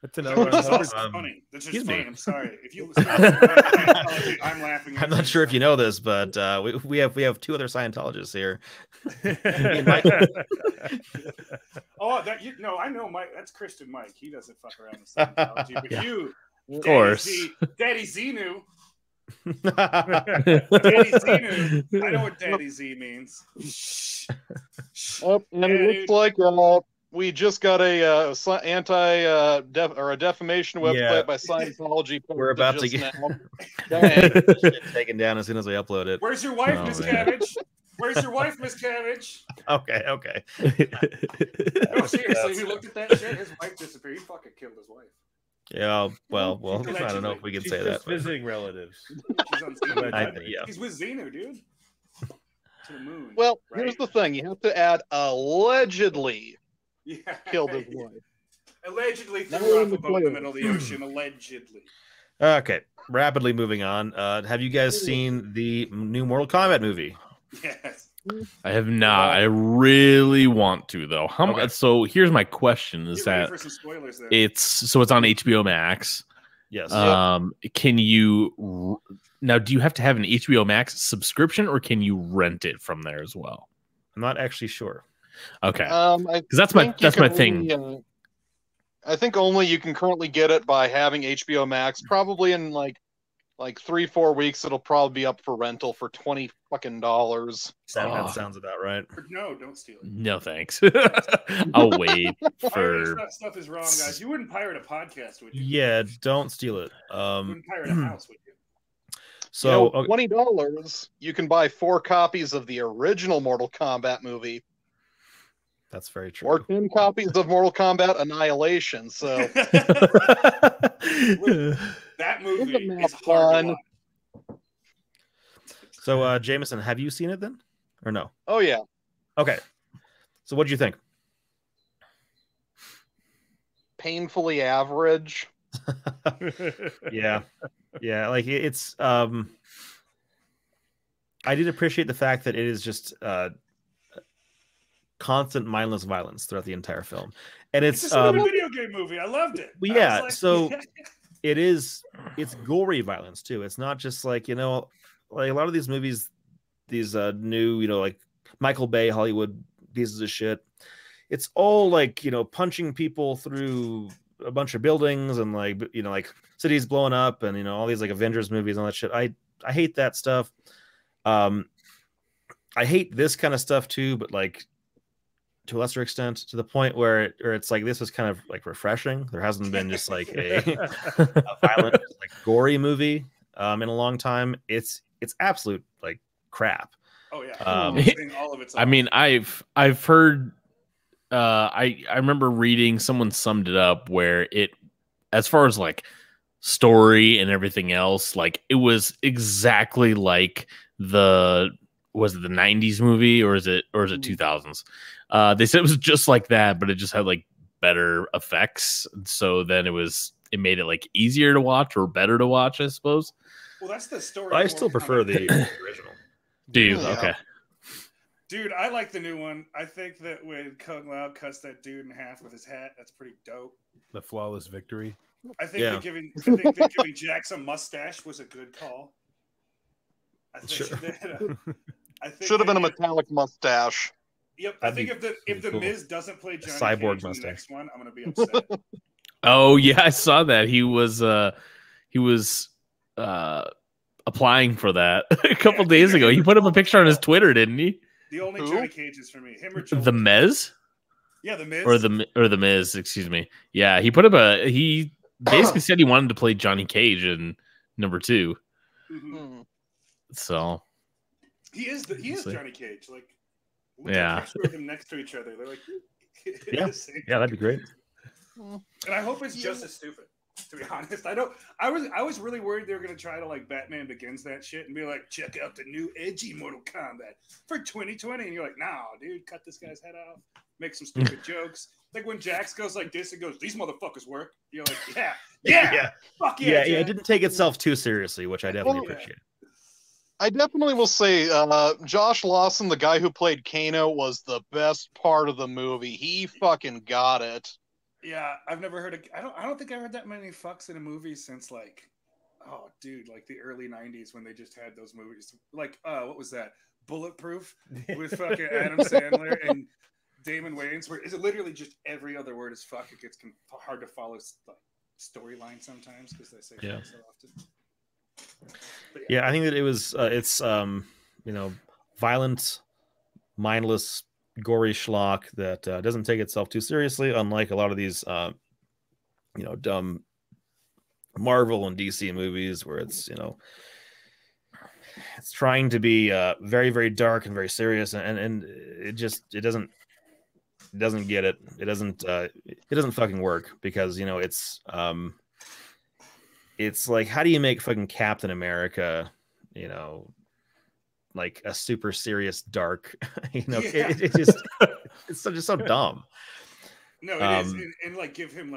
That's another one. That's funny. That's just funny. I'm sorry. If you I'm laughing. I'm not sure if you know this, but we have 2 other Scientologists here. Oh, I know Mike. That's Christian Mike. He doesn't fuck around with Scientology. But yeah. You, of course, Daddy Xenu. Daddy Xenu. I know what Daddy Z means. And it looks like we just got a defamation website by Scientology. We're about to get taken down as soon as we upload it. Where's your wife, Miss Cabbage? Where's your wife, Miss Cabbage? Okay. No, seriously, he looked at that shit. His wife disappeared. He fucking killed his wife. Yeah, well, I don't know if we can say that. Visiting relatives. She's on Xenu. Yeah. He's with Xenu, dude. To the moon. Well, here's the thing. You have to add allegedly killed his wife. Allegedly threw off a boat in the middle of the ocean. Allegedly. Okay, rapidly moving on. Have you guys seen the new Mortal Kombat movie? Yes. I have not. I really want to, though. How much? So here's my question: Is that it's on HBO Max? Yes. Can you now? Do you have to have an HBO Max subscription, or can you rent it from there as well? I'm not actually sure. Okay, because that's my thing. I think only you can currently get it by having HBO Max. Probably in like 3-4 weeks, it'll probably be up for rental for $20 fucking. That sounds about right. No, don't steal it. No, thanks. I'll wait for. That stuff is wrong, guys. You wouldn't pirate a podcast, would you? Yeah, don't steal it. You wouldn't pirate a house, would you? So $20, you can buy 4 copies of the original Mortal Kombat movie. That's very true. Or 10 copies of Mortal Kombat Annihilation. So that movie is hard to watch. So, Jameson, have you seen it then, or no? Oh yeah. Okay. So, what do you think? Painfully average. Yeah. Like it's. I did appreciate the fact that it is just constant mindless violence throughout the entire film, and it's a video game movie. I loved it. Well, yeah, so it's gory violence too. It's not just like, like a lot of these movies, these new, like Michael Bay Hollywood pieces of shit. It's all like, punching people through a bunch of buildings and like cities blowing up and all these like Avengers movies and all that shit. I hate that stuff. I hate this kind of stuff too, but like to a lesser extent, to the point where it's like this is kind of like refreshing. There hasn't been just like a violent, like gory movie in a long time. It's absolute like crap. Oh yeah, all of it's. I mean, I've heard. I remember reading someone summed it up where it, as far as like story and everything else, like it was exactly like was it the 90s movie or is it 2000s? They said it was just like that, but it just had like better effects. So then it made it like easier to watch or better to watch, I suppose. Well, that's the story. I still prefer the original. Do you? Yeah. Okay. Dude, I like the new one. I think that when Kung Lao cuts that dude in half with his hat, that's pretty dope. The flawless victory. I think that giving Jax a mustache was a good call. I think Should have been a metallic mustache. Yep, I think if the Miz doesn't play Johnny cyborg Cage in mustache. the next one, I'm gonna be upset. Oh yeah, I saw that. He was applying for that a couple days ago. He put up a picture on his Twitter, didn't he? The only Johnny Cage is for me. Him or Joel. The Miz? Yeah, the Miz. Or the Miz, excuse me. Yeah, he put up he basically said he wanted to play Johnny Cage in number 2. Mm-hmm. So he is Johnny Cage. Like, yeah, a picture of them next to each other. They're like, yeah, that'd be great. And I hope it's just as stupid. To be honest, I was really worried they were gonna try to like Batman Begins that shit and be like, check out the new edgy Mortal Kombat for 2020, and you're like, nah, dude, cut this guy's head off, make some stupid jokes. Like when Jax goes like this and goes, these motherfuckers work. You're like, yeah, fuck yeah. Yeah, it didn't take itself too seriously, which I definitely appreciate. I definitely will say, Josh Lawson, the guy who played Kano, was the best part of the movie. He fucking got it. Yeah, I've never heard I don't think I heard that many fucks in a movie since like, oh dude, like the early 90s when they just had those movies. Like, what was that? Bulletproof with fucking Adam Sandler and Damon Wayans, where is it literally just every other word is fuck. It gets hard to follow like storyline sometimes because they say fuck so often. Yeah, I think that it was it's violent, mindless, gory schlock that doesn't take itself too seriously, unlike a lot of these dumb Marvel and DC movies where it's it's trying to be very, very dark and very serious, and it doesn't get it. It doesn't fucking work because it's like, how do you make fucking Captain America like a super serious dark it's just so dumb. No, it is, and like give him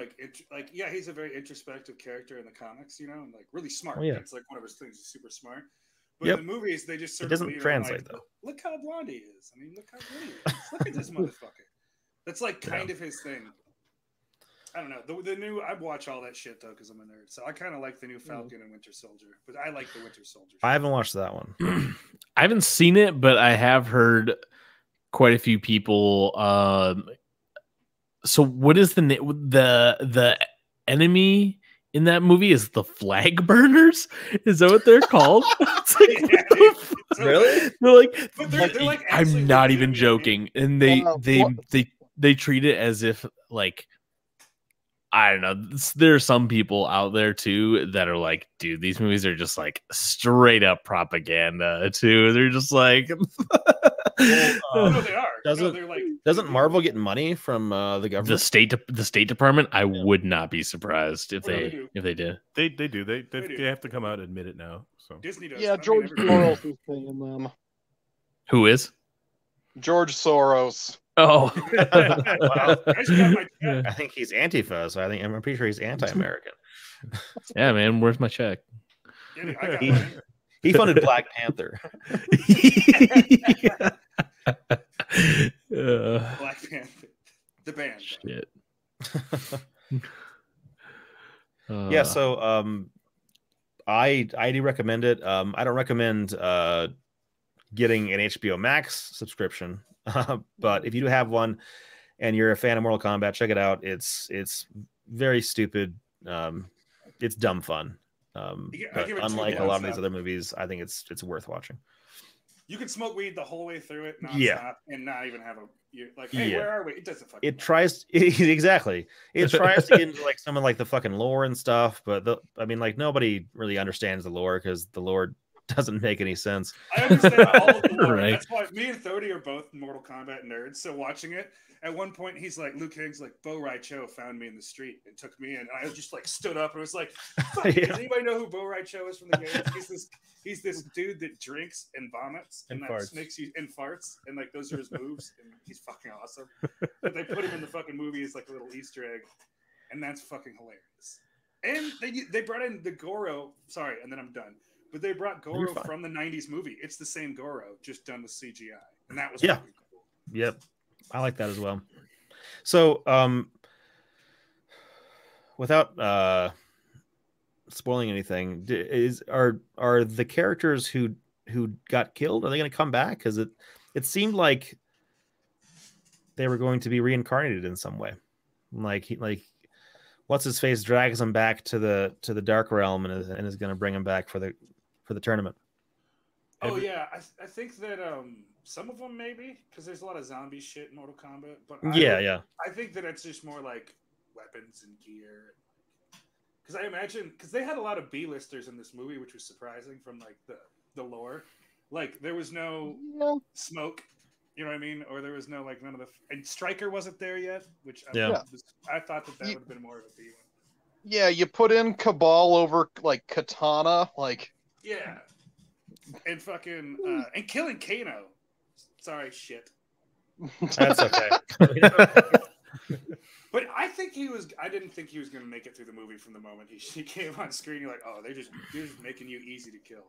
he's a very introspective character in the comics, and like really smart. Oh, yeah. It's like one of his things. He's super smart. But in the movies, they just sort it doesn't translate though. Look how blonde he is. I mean, look how good he is. Look at this motherfucker. That's like kind of his thing. I don't know. The new, I watch all that shit though because I'm a nerd. So I kind of like the new Falcon and Winter Soldier, but I like the Winter Soldier. I haven't watched that one. I haven't seen it, but I have heard quite a few people. So what is the enemy in that movie? Is the flag burners? Is that what they're called? It's like, really? They're like I'm not even joking, and they treat it as if like. I don't know. There are some people out there too that are like, dude, these movies are just like straight up propaganda too. They're just like, no, they are. Doesn't Marvel get money from the government? The State Department? I would not be surprised if they did. They do. They have to come out and admit it now. So Disney does. Yeah, George Soros is paying them. Who is? George Soros. Oh, I think he's Antifa, so I'm pretty sure he's anti-American. Yeah, man, where's my check? He funded Black Panther. Black Panther, the band. Shit. Yeah, so I do recommend it. I don't recommend getting an HBO Max subscription. But if you do have one and you're a fan of Mortal Kombat, check it out. It's very stupid. It's dumb fun. But unlike a lot of these other movies, I think it's worth watching. You can smoke weed the whole way through it, nonstop, and not even have you're like, hey, where are we? It doesn't fucking. It tries exactly. It tries to get into like some of like the fucking lore and stuff, but I mean, like nobody really understands the lore because the lore doesn't make any sense. I understand all of the lore. Right. That's why me and Thody are both Mortal Kombat nerds. So watching it, at one point he's like, Liu Kang's like, Bo Rai Cho found me in the street and took me in. And I just like stood up and was like, fuck, does anybody know who Bo Rai Cho is from the game? He's this dude that drinks and vomits and that farts. makes you and farts, and like those are his moves, and he's fucking awesome. But they put him in the fucking movie as like a little Easter egg, and that's fucking hilarious. And they brought in the Goro. Sorry, and then I'm done. But they brought Goro from the 90s movie. It's the same Goro, just done with CGI. And that was fucking cool. Yep. I like that as well. So, without spoiling anything, are the characters who got killed, are they going to come back? Because it seemed like they were going to be reincarnated in some way. Like what's his face drags him back to the Dark Realm and is going to bring him back for the tournament. Oh yeah, I think that some of them maybe, because there's a lot of zombie shit in Mortal Kombat. But I think that it's just more like weapons and gear. Because I imagine, because they had a lot of B-listers in this movie, which was surprising from like the lore. Like there was no smoke, you know what I mean, or there was no like none of the and Stryker wasn't there yet, which I thought that would have been more of a B one. Yeah, you put in Cabal over like Katana, like. Yeah, and fucking and killing Kano. Sorry, shit. That's okay. But I think I didn't think he was going to make it through the movie from the moment he came on screen. You're like, oh, they're just making you easy to kill.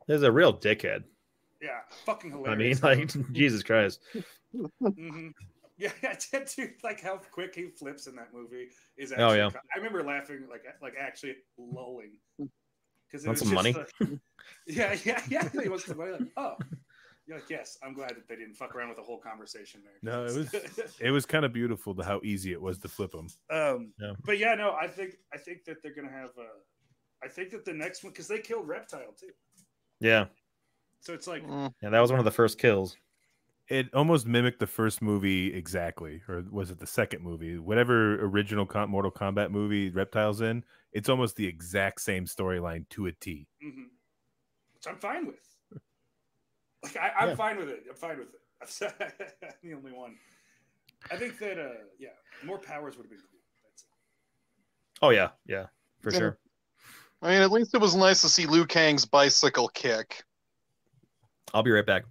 There's a real dickhead. Yeah, fucking hilarious. I mean, like Jesus Christ. Mm-hmm. Yeah, dude, like how quick he flips in that movie is actually. I remember laughing, like actually lulling. Because it was some money. Yeah. He wants some money. Like, oh, you're like, yes. I'm glad that they didn't fuck around with the whole conversation there. No, it was kind of beautiful how easy it was to flip them. But yeah, no, I think that they're gonna have. I think that the next one, because they killed Reptile too. Yeah. So it's like. Yeah, that was one of the first kills. It almost mimicked the first movie exactly, or was it the second movie? Whatever original Mortal Kombat movie Reptile's in, it's almost the exact same storyline to a T. Mm-hmm. Which I'm fine with. Like I'm fine with it. I'm fine with it. I'm the only one. I think that more powers would have been cool. That's it. Oh yeah, for sure. I mean, at least it was nice to see Liu Kang's bicycle kick. I'll be right back.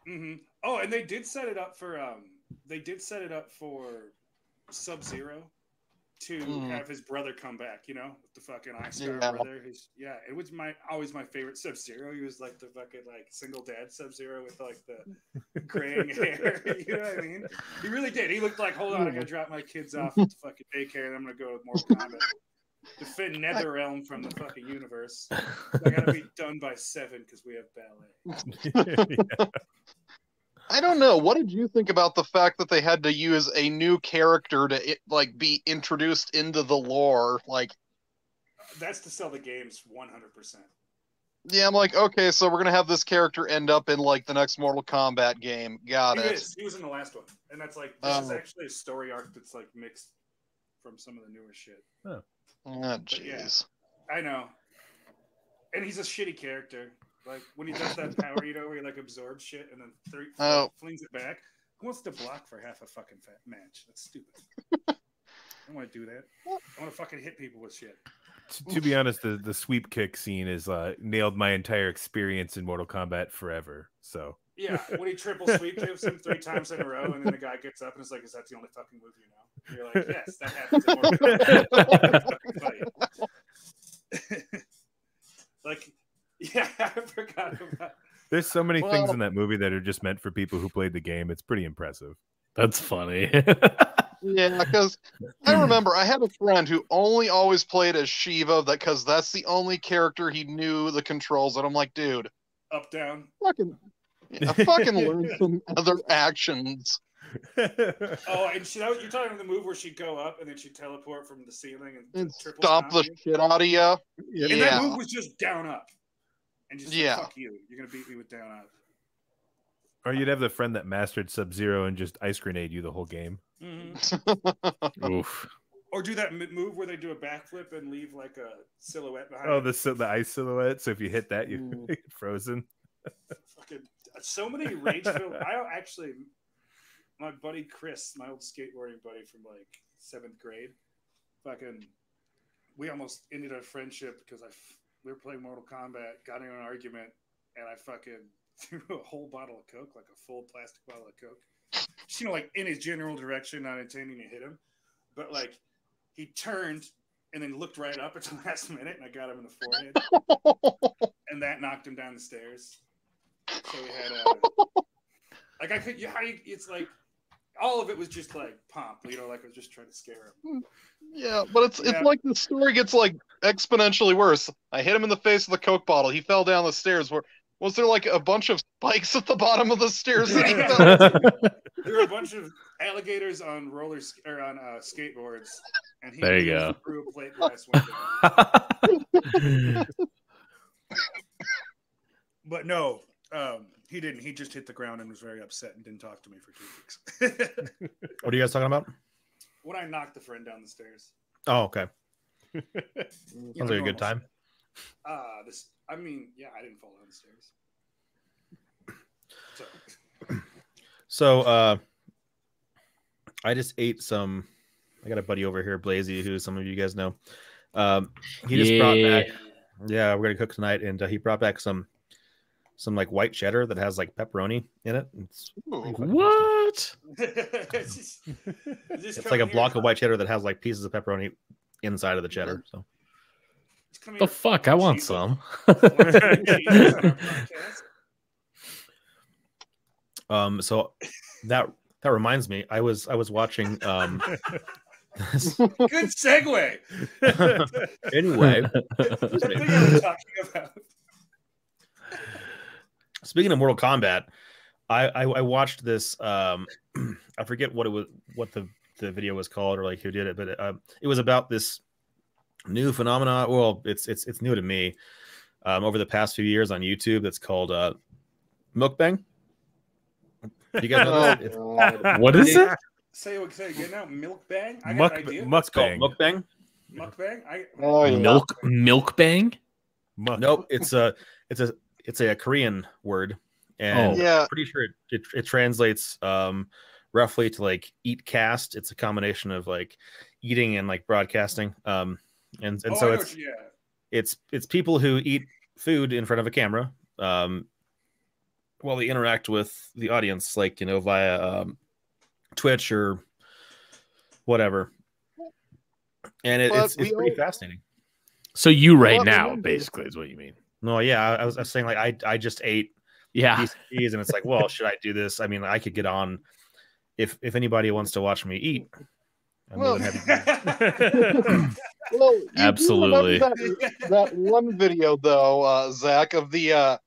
Mm-hmm. Oh, and they did set it up for Sub-Zero to have his brother come back, you know, with the fucking Ice-Star brother. It was always my favorite Sub-Zero. He was like the fucking like single dad Sub-Zero with like the graying hair. You know what I mean? He really did. He looked like, hold on, I gotta drop my kids off at the fucking daycare and I'm gonna go with Mortal Kombat. Defend Netherrealm from the fucking universe. I gotta be done by 7 because we have ballet. I don't know. What did you think about the fact that they had to use a new character to be introduced into the lore? Like, that's to sell the games 100%. Yeah, I'm like, okay, so we're gonna have this character end up in like the next Mortal Kombat game. Got it. He was in the last one, and that's like this is actually a story arc that's like mixed from some of the newer shit. Oh, jeez. Yeah, I know. And he's a shitty character. Like when he does that power where he like absorbs shit and then flings it back. Who wants to block for half a fucking match? That's stupid. I don't want to do that. I want to fucking hit people with shit. To be honest, the sweep kick scene is nailed my entire experience in Mortal Kombat forever. So yeah, when he triple sweep kicks him 3 times in a row, and then the guy gets up and is like, "Is that the only fucking move you know?" And you're like, "Yes, that happens in Mortal Kombat." Like, yeah, I forgot about. There's so many things in that movie that are just meant for people who played the game. It's pretty impressive. That's funny. Yeah, because I remember I had a friend who always played as Shiva, because that's the only character he knew the controls. And I'm like, dude, up, down, fucking learn some other actions. Oh, and you're talking about the move where she'd go up and then she'd teleport from the ceiling and stomp the shit out of you. Yeah. And that move was just down up. And just like, fuck you. You're going to beat me with down up. Or you'd have the friend that mastered Sub-Zero and just ice grenade you the whole game. Oof. Or do that move where they do a backflip and leave like a silhouette behind. Oh, the ice silhouette. So if you hit that, you get frozen. Fucking so many rage-filled. My buddy Chris, my old skateboarding buddy from like 7th grade, we almost ended our friendship because we were playing Mortal Kombat, got in an argument, and I fucking threw a whole bottle of Coke, like a full plastic bottle of Coke, just, like in his general direction, not intending to hit him, but like he turned and then looked right up at the last minute, and I got him in the forehead, and that knocked him down the stairs. So we had like I could, it's like all of it was just like pomp, like I was just trying to scare him. Yeah, but it's like the story gets like exponentially worse. I hit him in the face with a Coke bottle. He fell down the stairs. Was there like a bunch of spikes at the bottom of the stairs? That he fell? There were a bunch of alligators on skateboards, and he there you go. Through a plate glass window. But no, he didn't. He just hit the ground and was very upset and didn't talk to me for 2 weeks. What are you guys talking about? When I knocked the friend down the stairs. Oh, okay. Sounds like a good time. I didn't fall down the stairs. So I just ate some. I got a buddy over here, Blazy, who some of you guys know. He just brought back. Yeah, we're gonna cook tonight, and he brought back some like white cheddar that has like pepperoni in it. What? It's like a block of white cheddar that has like pieces of pepperoni inside of the cheddar. So the fuck, I want some. So that reminds me, I was watching Good segue. Anyway, What thing are we talking about? Speaking of Mortal Kombat, I watched this. I forget what the video was called or like who did it, but it was about this new phenomenon. Well, it's new to me. Over the past few years on YouTube, that's called mukbang. You guys know that? What is it? Say again now. Milk bang. I got an idea. Mukbang. Mukbang. Milk bang. Nope. It's a Korean word, and I'm pretty sure it translates roughly to like eat cast. It's a combination of like eating and like broadcasting. So it's people who eat food in front of a camera while they interact with the audience, like via Twitch or whatever. And it's pretty fascinating. So you right now, basically, is what you mean. No, yeah, I was saying like I just ate these, and it's like, well, should I do this? I mean, I could get on if anybody wants to watch me eat. I'm more than happy. Well, absolutely. That one video though, Zach, of the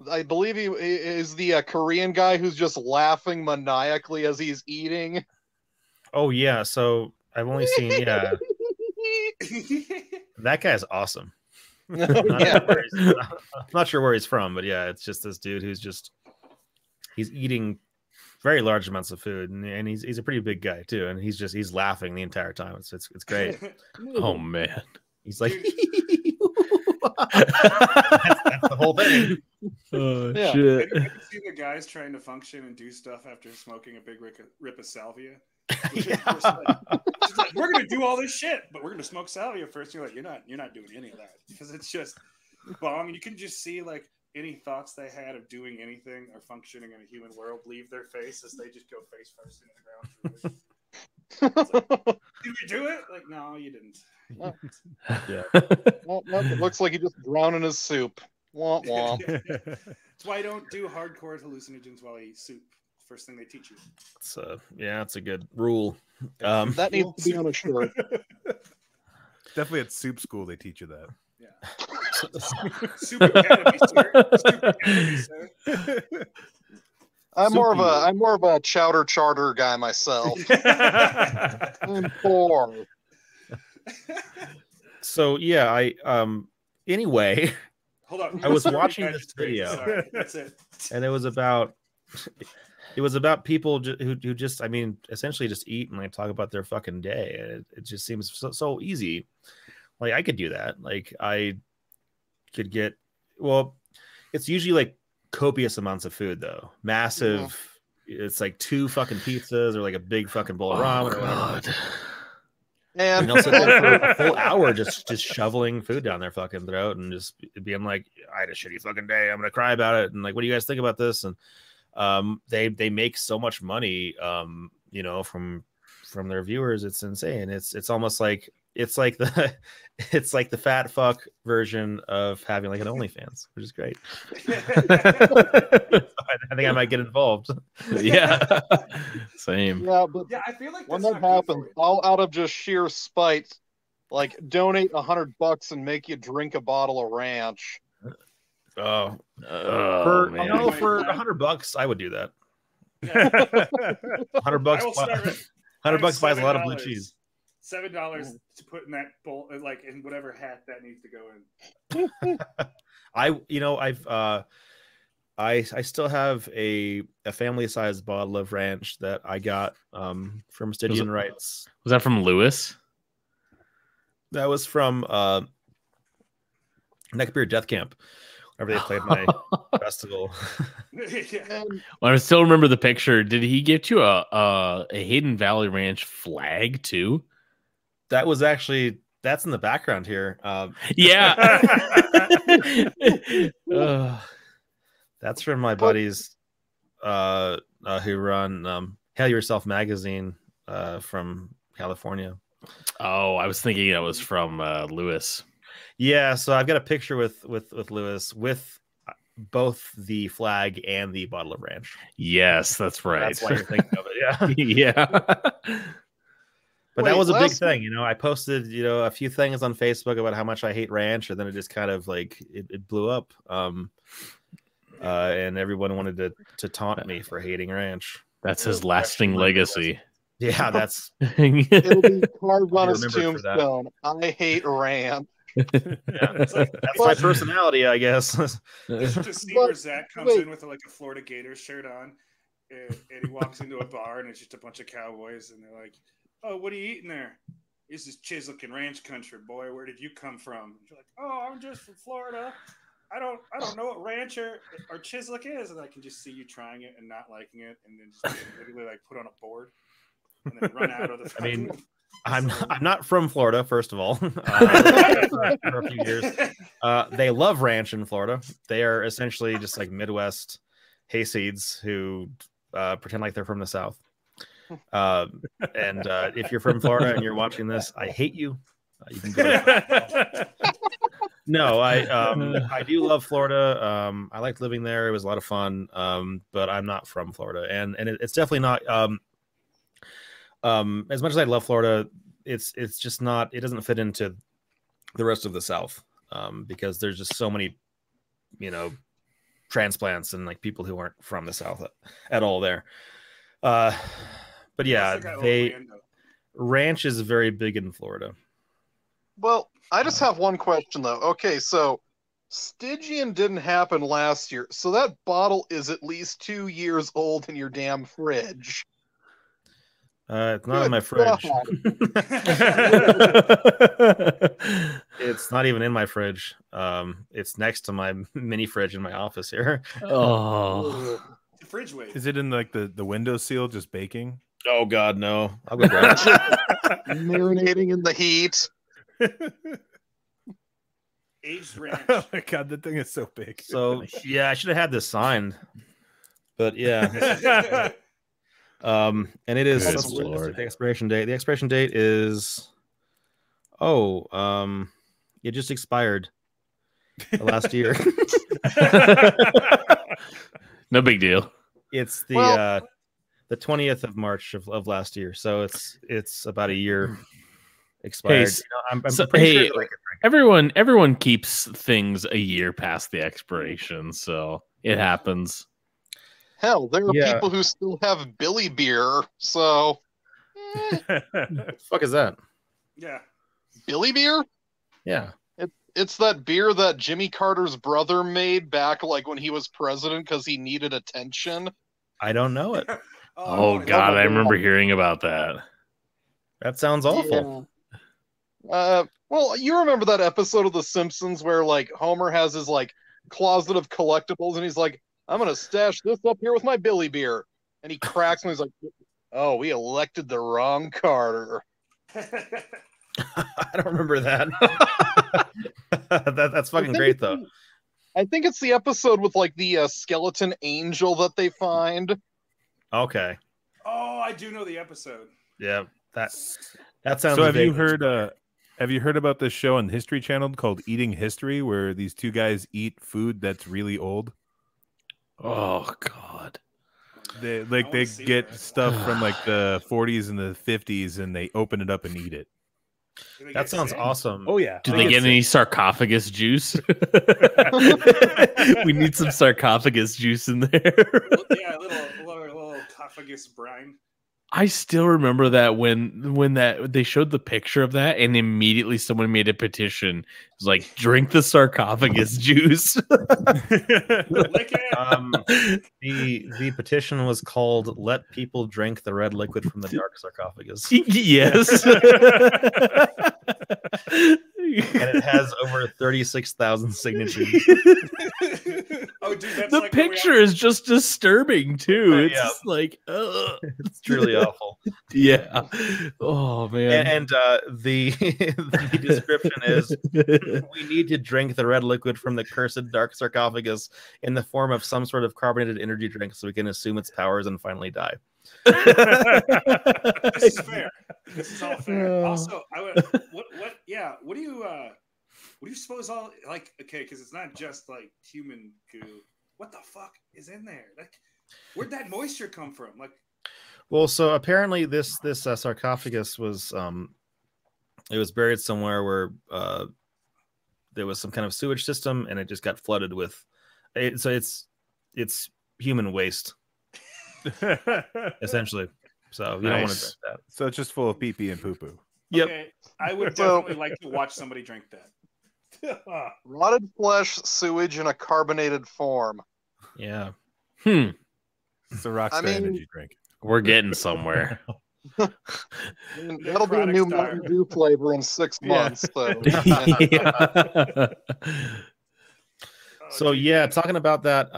I believe he is the Korean guy who's just laughing maniacally as he's eating. Oh yeah, so I've only seen that guy's awesome. I'm not sure where he's from, but yeah, it's just this dude who's he's eating very large amounts of food, and he's a pretty big guy too, and he's laughing the entire time. It's great. Oh man, he's like that's the whole thing. Oh yeah. shit! Have you seen the guys trying to function and do stuff after smoking a big rip of salvia? Like, we're gonna do all this shit, but we're gonna smoke salvia first. You're like, you're not doing any of that because it's just bong. You can just see like any thoughts they had of doing anything or functioning in a human world leave their face as they just go face first into the ground. Like, did we do it? Like, no, you didn't. Yeah. Well, it looks like he just drowned in his soup. Womp womp. That's why I don't do hardcore hallucinogens while I eat soup. First thing they teach you. It's a good rule. That needs to be on a shirt. Definitely at soup school they teach you that. Yeah. Soup Academy, sir. Soup Academy, sir. I'm more of a chowder charter guy myself. I'm poor. So yeah, anyway. Hold on. I was watching this video. Sorry, that's it. And it was about it was about people who just, I mean, essentially just eat and like talk about their fucking day. It just seems so easy. Like I could do that. Like I could get, well, it's usually like copious amounts of food though. Massive. Yeah. It's like 2 fucking pizzas or like a big fucking bowl of ramen or whatever. And they'll sit there for a full hour just shoveling food down their fucking throat and just being like, I had a shitty fucking day. I'm gonna cry about it. And like, what do you guys think about this? And they make so much money, you know, from their viewers. It's insane. It's almost like it's like the fat fuck version of having like an OnlyFans, which is great. I think I might get involved. Yeah, same. Yeah, but yeah, I feel like when that happens, I'll out of just sheer spite, like donate $100 and make you drink a bottle of ranch. For $100, I would do that. Yeah. $100 $100 buys a lot of blue cheese. $7 to put in that bowl, like in whatever hat that needs to go in. I still have a family-sized bottle of ranch that I got from Stygian Rights. Was that from Lewis? That was from Neckbeard Death Camp. Whenever they played my festival. Yeah. Well, I still remember the picture. Did he get you a Hayden Valley Ranch flag too? That was actually, that's in the background here. Yeah. That's from my buddies who run Hail Yourself magazine from California. Oh, I was thinking it was from Lewis. Yeah, so I've got a picture with Lewis with both the flag and the bottle of ranch. Yes, that's right. That's why you're thinking of it. Yeah. Yeah. But that was a big thing, you know. I posted, you know, a few things on Facebook about how much I hate ranch, and then it just kind of like it blew up. And everyone wanted to taunt me for hating ranch. That's his lasting legacy. Yeah, that's it'll be carved on his tombstone. I hate ranch. Yeah, that's my personality, I guess. There's just a scene where Zach comes in with like a Florida Gators shirt on, and he walks into a bar and it's just a bunch of cowboys, and they're like, "Oh, what are you eating there?" "This is Chislic and Ranch country, boy. Where did you come from?" And you're like, "Oh, I'm just from Florida. I don't know what ranch or Chislic is." And I can just see you trying it and not liking it, and then just literally like put on a board and then run out of the. I mean, I'm not from Florida, first of all. For a few years, they love ranch in Florida. They are essentially just like Midwest hayseeds who pretend like they're from the South. And if you're from Florida and you're watching this, I hate you. You can go. No, I do love Florida. I liked living there. It was a lot of fun. But I'm not from Florida, and it's definitely not. As much as I love Florida, it's just not. It doesn't fit into the rest of the South because there's just so many, you know, transplants and like people who aren't from the South at all there. But yeah, ranch is very big in Florida. Well, I just have one question though. Okay, so Stygian didn't happen last year, so that bottle is at least 2 years old in your damn fridge. It's not in my fridge. It's not even in my fridge. It's next to my mini fridge in my office here. Oh, the fridge weight. Is it in like the window seal just baking? Oh God, no! I'll go grab it. Marinating in the heat. Aged ranch. Oh my God, that thing is so big. So yeah, I should have had this signed, but yeah. And it is the expiration date. The expiration date is it just expired last year. No big deal. It's the 20th of March of last year, so it's about a year expired. Hey, I'm pretty sure everyone keeps things a year past the expiration, so it happens. Hell, there are people who still have Billy beer, so... What the fuck is that? Yeah. Billy beer? Yeah. It's that beer that Jimmy Carter's brother made back like when he was president because he needed attention. I don't know it. Oh God, I remember hearing about that. That sounds awful. Yeah. Well, you remember that episode of The Simpsons where like Homer has his like closet of collectibles and he's like, I'm gonna stash this up here with my Billy beer. And he cracks and he's like, oh, we elected the wrong Carter. I don't remember that. That's fucking great though. I think it's the episode with like the skeleton angel that they find. Okay. Oh, I do know the episode. Yeah, that sounds. So have you heard about this show on the History Channel called Eating History, where these two guys eat food that's really old? Oh God. They get stuff from like the 40s and the 50s and they open it up and eat it. That sounds awesome. Oh yeah. Do they get any sarcophagus juice? We need some sarcophagus juice in there. Yeah, a little sarcophagus brine. I still remember that when that they showed the picture of that, and immediately someone made a petition. It was like, drink the sarcophagus juice. Lick it. The petition was called "Let people drink the red liquid from the dark sarcophagus," Yes. and it has over 36,000 signatures. Oh, dude, that's The like picture is just disturbing too. It's Yeah. just like, It's truly awful. yeah. Oh man. And the description is: we need to drink the red liquid from the cursed dark sarcophagus in the form of some sort of carbonated energy drink, so we can assume its powers and finally die. This is fair. This is all fair. Also, what do you suppose all like? Okay, because it's not just like human goo. What the fuck is in there? Like, where'd that moisture come from? Like, well, so apparently this sarcophagus was it was buried somewhere where there was some kind of sewage system, and it just got flooded with it. So it's human waste. Essentially, so you don't want to drink that. So it's just full of pee pee and poo poo. Yep. okay, I would definitely like to watch somebody drink that. Rotted flesh, sewage in a carbonated form. Yeah. It's a Rockstar I mean- energy drink. We're getting somewhere. That'll be a new Product Mountain Dew flavor in 6 months. So, Yeah. So yeah, talking about that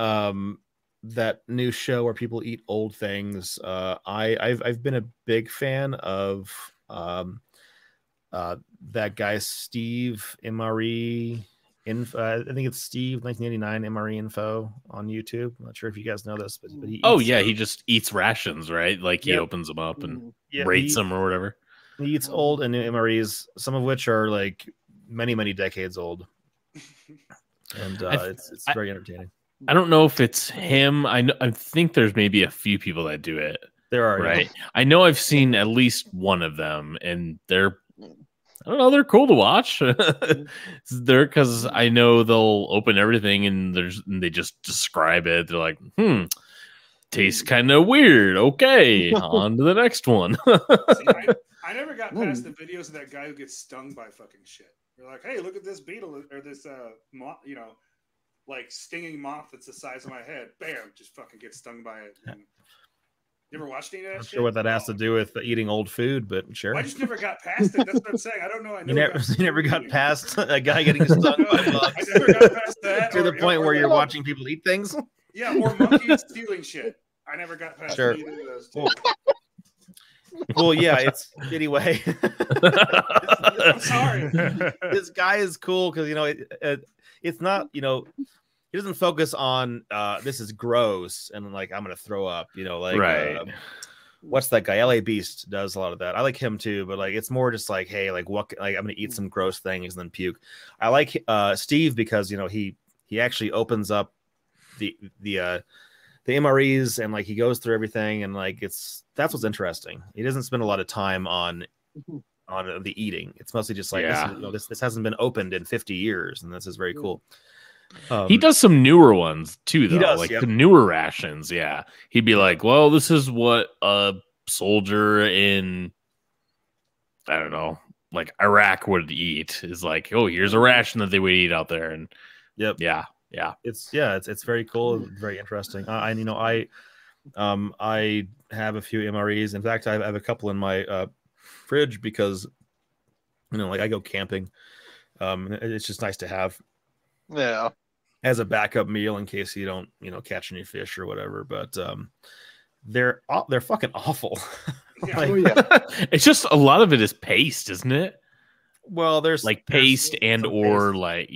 that new show where people eat old things. I've been a big fan of that guy Steve MRE Info. I think it's Steve 1989 MRE Info on YouTube. I'm not sure if you guys know this, but he eats, he just eats rations, right? Like he Yep. opens them up and yeah, rates them or whatever. He eats old and new MREs, some of which are like many decades old, and it's very entertaining. I don't know if it's him. I think there's maybe a few people that do it. There are Right. I know I've seen at least one of them, and they're cool to watch. They're because I know they'll open everything and they just describe it. They're like, tastes kind of weird. Okay, on to the next one. See, I never got past the videos of that guy who gets stung by fucking shit. They're like, hey, look at this beetle or this moth, like stinging moth that's the size of my head. Bam, just fucking get stung by it. And you ever watched any of that I'm shit? sure what that has to do with eating old food, but sure. I just never got past it. That's what I'm saying. I don't know. You never got past a guy getting stung by I bugs never got past that. to the point where you're watching people eat things. Yeah, or monkeys stealing shit. I never got past Sure. either of those. Well, well, yeah, it's anyway. I'm sorry. This guy is cool because it's not he doesn't focus on this is gross and like I'm gonna throw up. Right. What's that guy? LA Beast does a lot of that. I like him too, but like it's more just like, hey, like what? Like I'm gonna eat some gross things and then puke. I like Steve because he actually opens up the MREs and like he goes through everything and like that's what's interesting. He doesn't spend a lot of time on the eating. It's mostly just like this hasn't been opened in 50 years and this is very cool. He does some newer ones too, though. He does, like yep. the newer rations. Yeah, he'd be like, "Well, this is what a soldier in, I don't know, like Iraq would eat. Is like, oh, here's a ration that they would eat out there." And yep, yeah, it's very cool, very interesting. I have a few MREs. In fact, I have a couple in my fridge because, like I go camping. It's just nice to have as a backup meal in case you don't, catch any fish or whatever. But they're fucking awful. It's just a lot of it is paste, isn't it? Well, there's like paste and or paste. like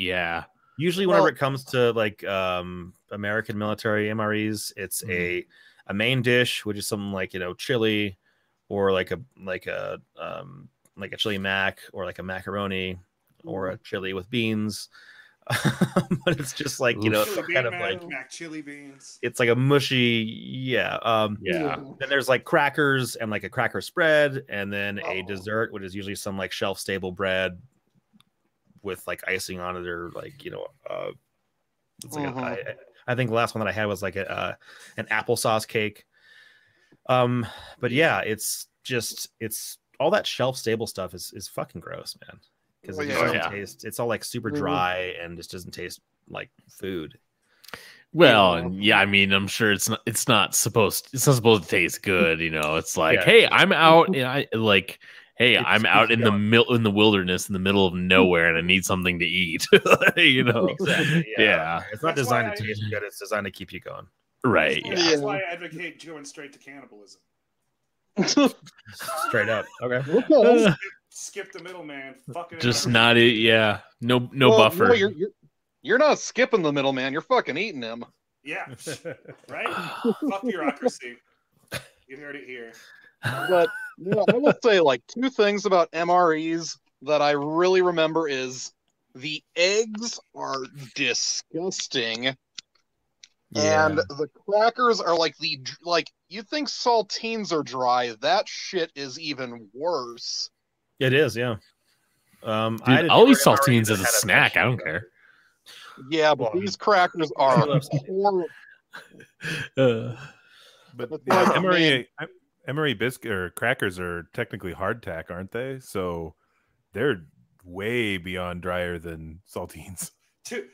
Usually, whenever it comes to like American military MREs, it's a main dish, which is something like chili, or like a chili mac, or like a macaroni, or a chili with beans. But it's just like kind of like mac chili beans. It's like a mushy, Then there's like crackers and like a cracker spread, and then a dessert, which is usually some like shelf stable bread with like icing on it, or like it's like I think the last one that I had was like an applesauce cake. But yeah, it's all that shelf stable stuff is fucking gross, man. Because it doesn't taste. It's all like super dry and just doesn't taste like food. Well, and I mean, I'm sure it's not supposed to taste good. It's like, hey, I'm out, and I'm out in the wilderness in the middle of nowhere, and I need something to eat. Exactly, yeah. It's not designed to taste good. It's designed to keep you going. Right. That's why I advocate going straight to cannibalism. Straight up. Okay. Skip the middleman. Fucking just not it. Yeah. No buffer. No, you're not skipping the middleman. You're fucking eating him. Yeah. Right. Fuck bureaucracy. You heard it here. But I will say like two things about MREs that I really remember is the eggs are disgusting. Yeah. And the crackers are like you think saltines are dry. That shit is even worse. It is, yeah. Dude, I'll eat saltines as a snack. I don't care. Yeah, but these crackers are horrible. But Emery biscuit or crackers are technically hardtack, aren't they? So they're way beyond drier than saltines. To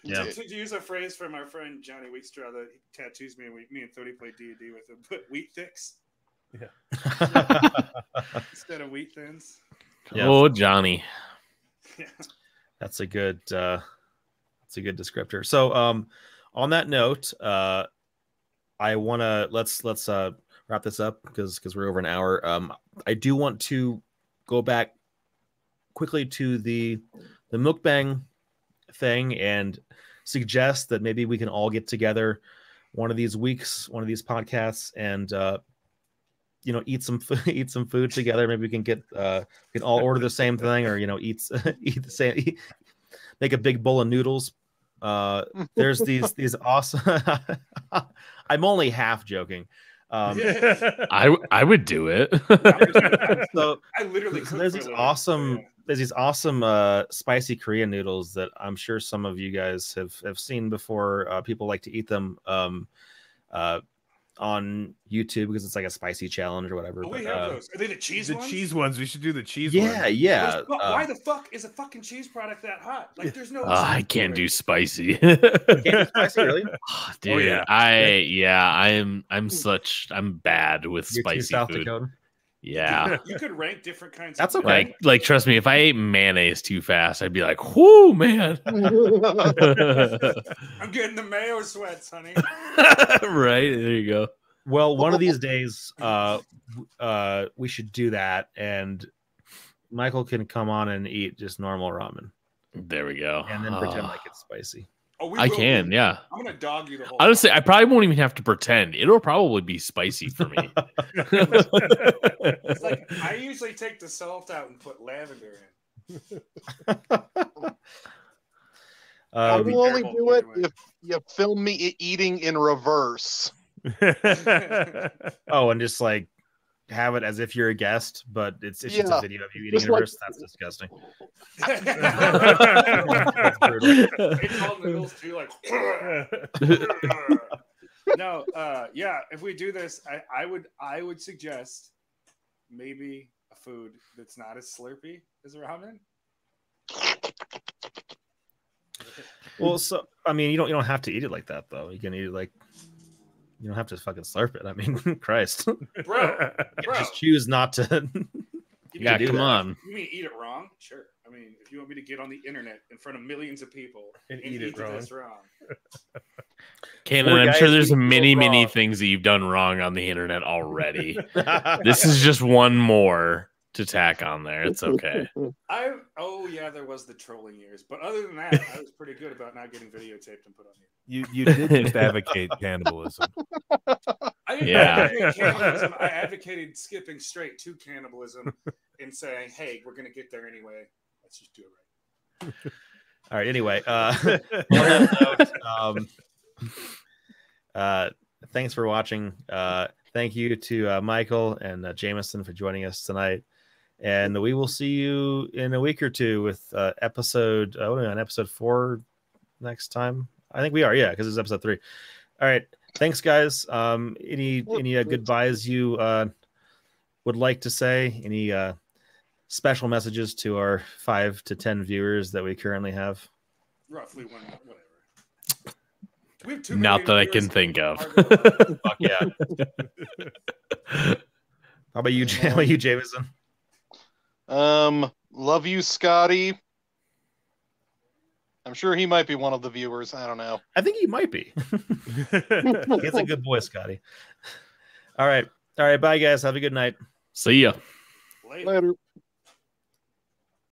use a phrase from our friend Johnny Wheatstraw that tattoos me, and me and 30 play D&D with him, put wheat thicks. Yeah. Instead of wheat thins. Yeah. Oh, Johnny. Yeah. That's a good descriptor. So on that note, I wanna let's wrap this up because we're over an hour. I do want to go back quickly to the mukbang thing and suggest that maybe we can all get together one of these weeks, one of these podcasts, and eat some food together. Maybe we can we can all order the same thing, or eat the same. Make a big bowl of noodles. There's these awesome. I'm only half joking. I would do it. So I literally there's these awesome spicy Korean noodles that I'm sure some of you guys have seen before. People like to eat them on YouTube because it's like a spicy challenge or whatever. We have those. Are they the cheese ones? The cheese ones. We should do the cheese ones. Yeah. Why the fuck is a fucking cheese product that hot? Like, there's no. I can't do spicy. Can't do spicy, really? Oh, dude, I'm bad with You're spicy South food. Dakota? Yeah. You could rank different kinds. That's of okay. Like trust me, if I ate mayonnaise too fast, I'd be like, "Whoo, man!" I'm getting the mayo sweats, honey. Right there, you go. Well, one of these days, we should do that, and Michael can come on and eat just normal ramen. There we go. And then pretend like it's spicy. Oh, I can, yeah. I'm gonna dog you the whole. Honestly, I probably won't even have to pretend. It'll probably be spicy for me. It's like I usually take the salt out and put lavender in. I will only do it if you film me eating in reverse. Oh, and just like have it as if you're a guest, but it's just a video of you eating in reverse. That's disgusting. That's brutal. It's all noodles too, like. No, yeah. If we do this, I would suggest maybe a food that's not as slurpy as ramen. Well, so I mean, you don't have to eat it like that though. You can eat it like You don't have to fucking slurp it. I mean, Christ. Bro. Just choose not to. Yeah, do come that. on. You mean eat it wrong? Sure. I mean, if you want me to get on the internet in front of millions of people And and eat it wrong. this wrong. Kanan, Four I'm guys sure there's eating many, raw. many things that you've done wrong on the internet already. This is just one more to tack on there. It's okay. Oh yeah, there was the trolling years, but other than that, I was pretty good about not getting videotaped and put on here. You did just advocate cannibalism. I didn't Yeah. advocate cannibalism. I advocated skipping straight to cannibalism and saying, "Hey, we're gonna get there anyway. Let's just do it right." All right. Anyway, on that note, thanks for watching. Thank you to Michael and Jameson for joining us tonight. And we will see you in a week or two with episode 4 next time. I think we are, yeah, because it's episode 3. All right. Thanks, guys. Any goodbyes you would like to say? Any special messages to our 5 to 10 viewers that we currently have? Roughly one, whatever. We have 2 Not that I million can viewers. think of. Fuck yeah. How about you, Jameson? Love you, Scotty. I'm sure he might be one of the viewers. I don't know. I think he might be. He's a good boy, Scotty. All right. Bye, guys. Have a good night. See ya. Later. Later.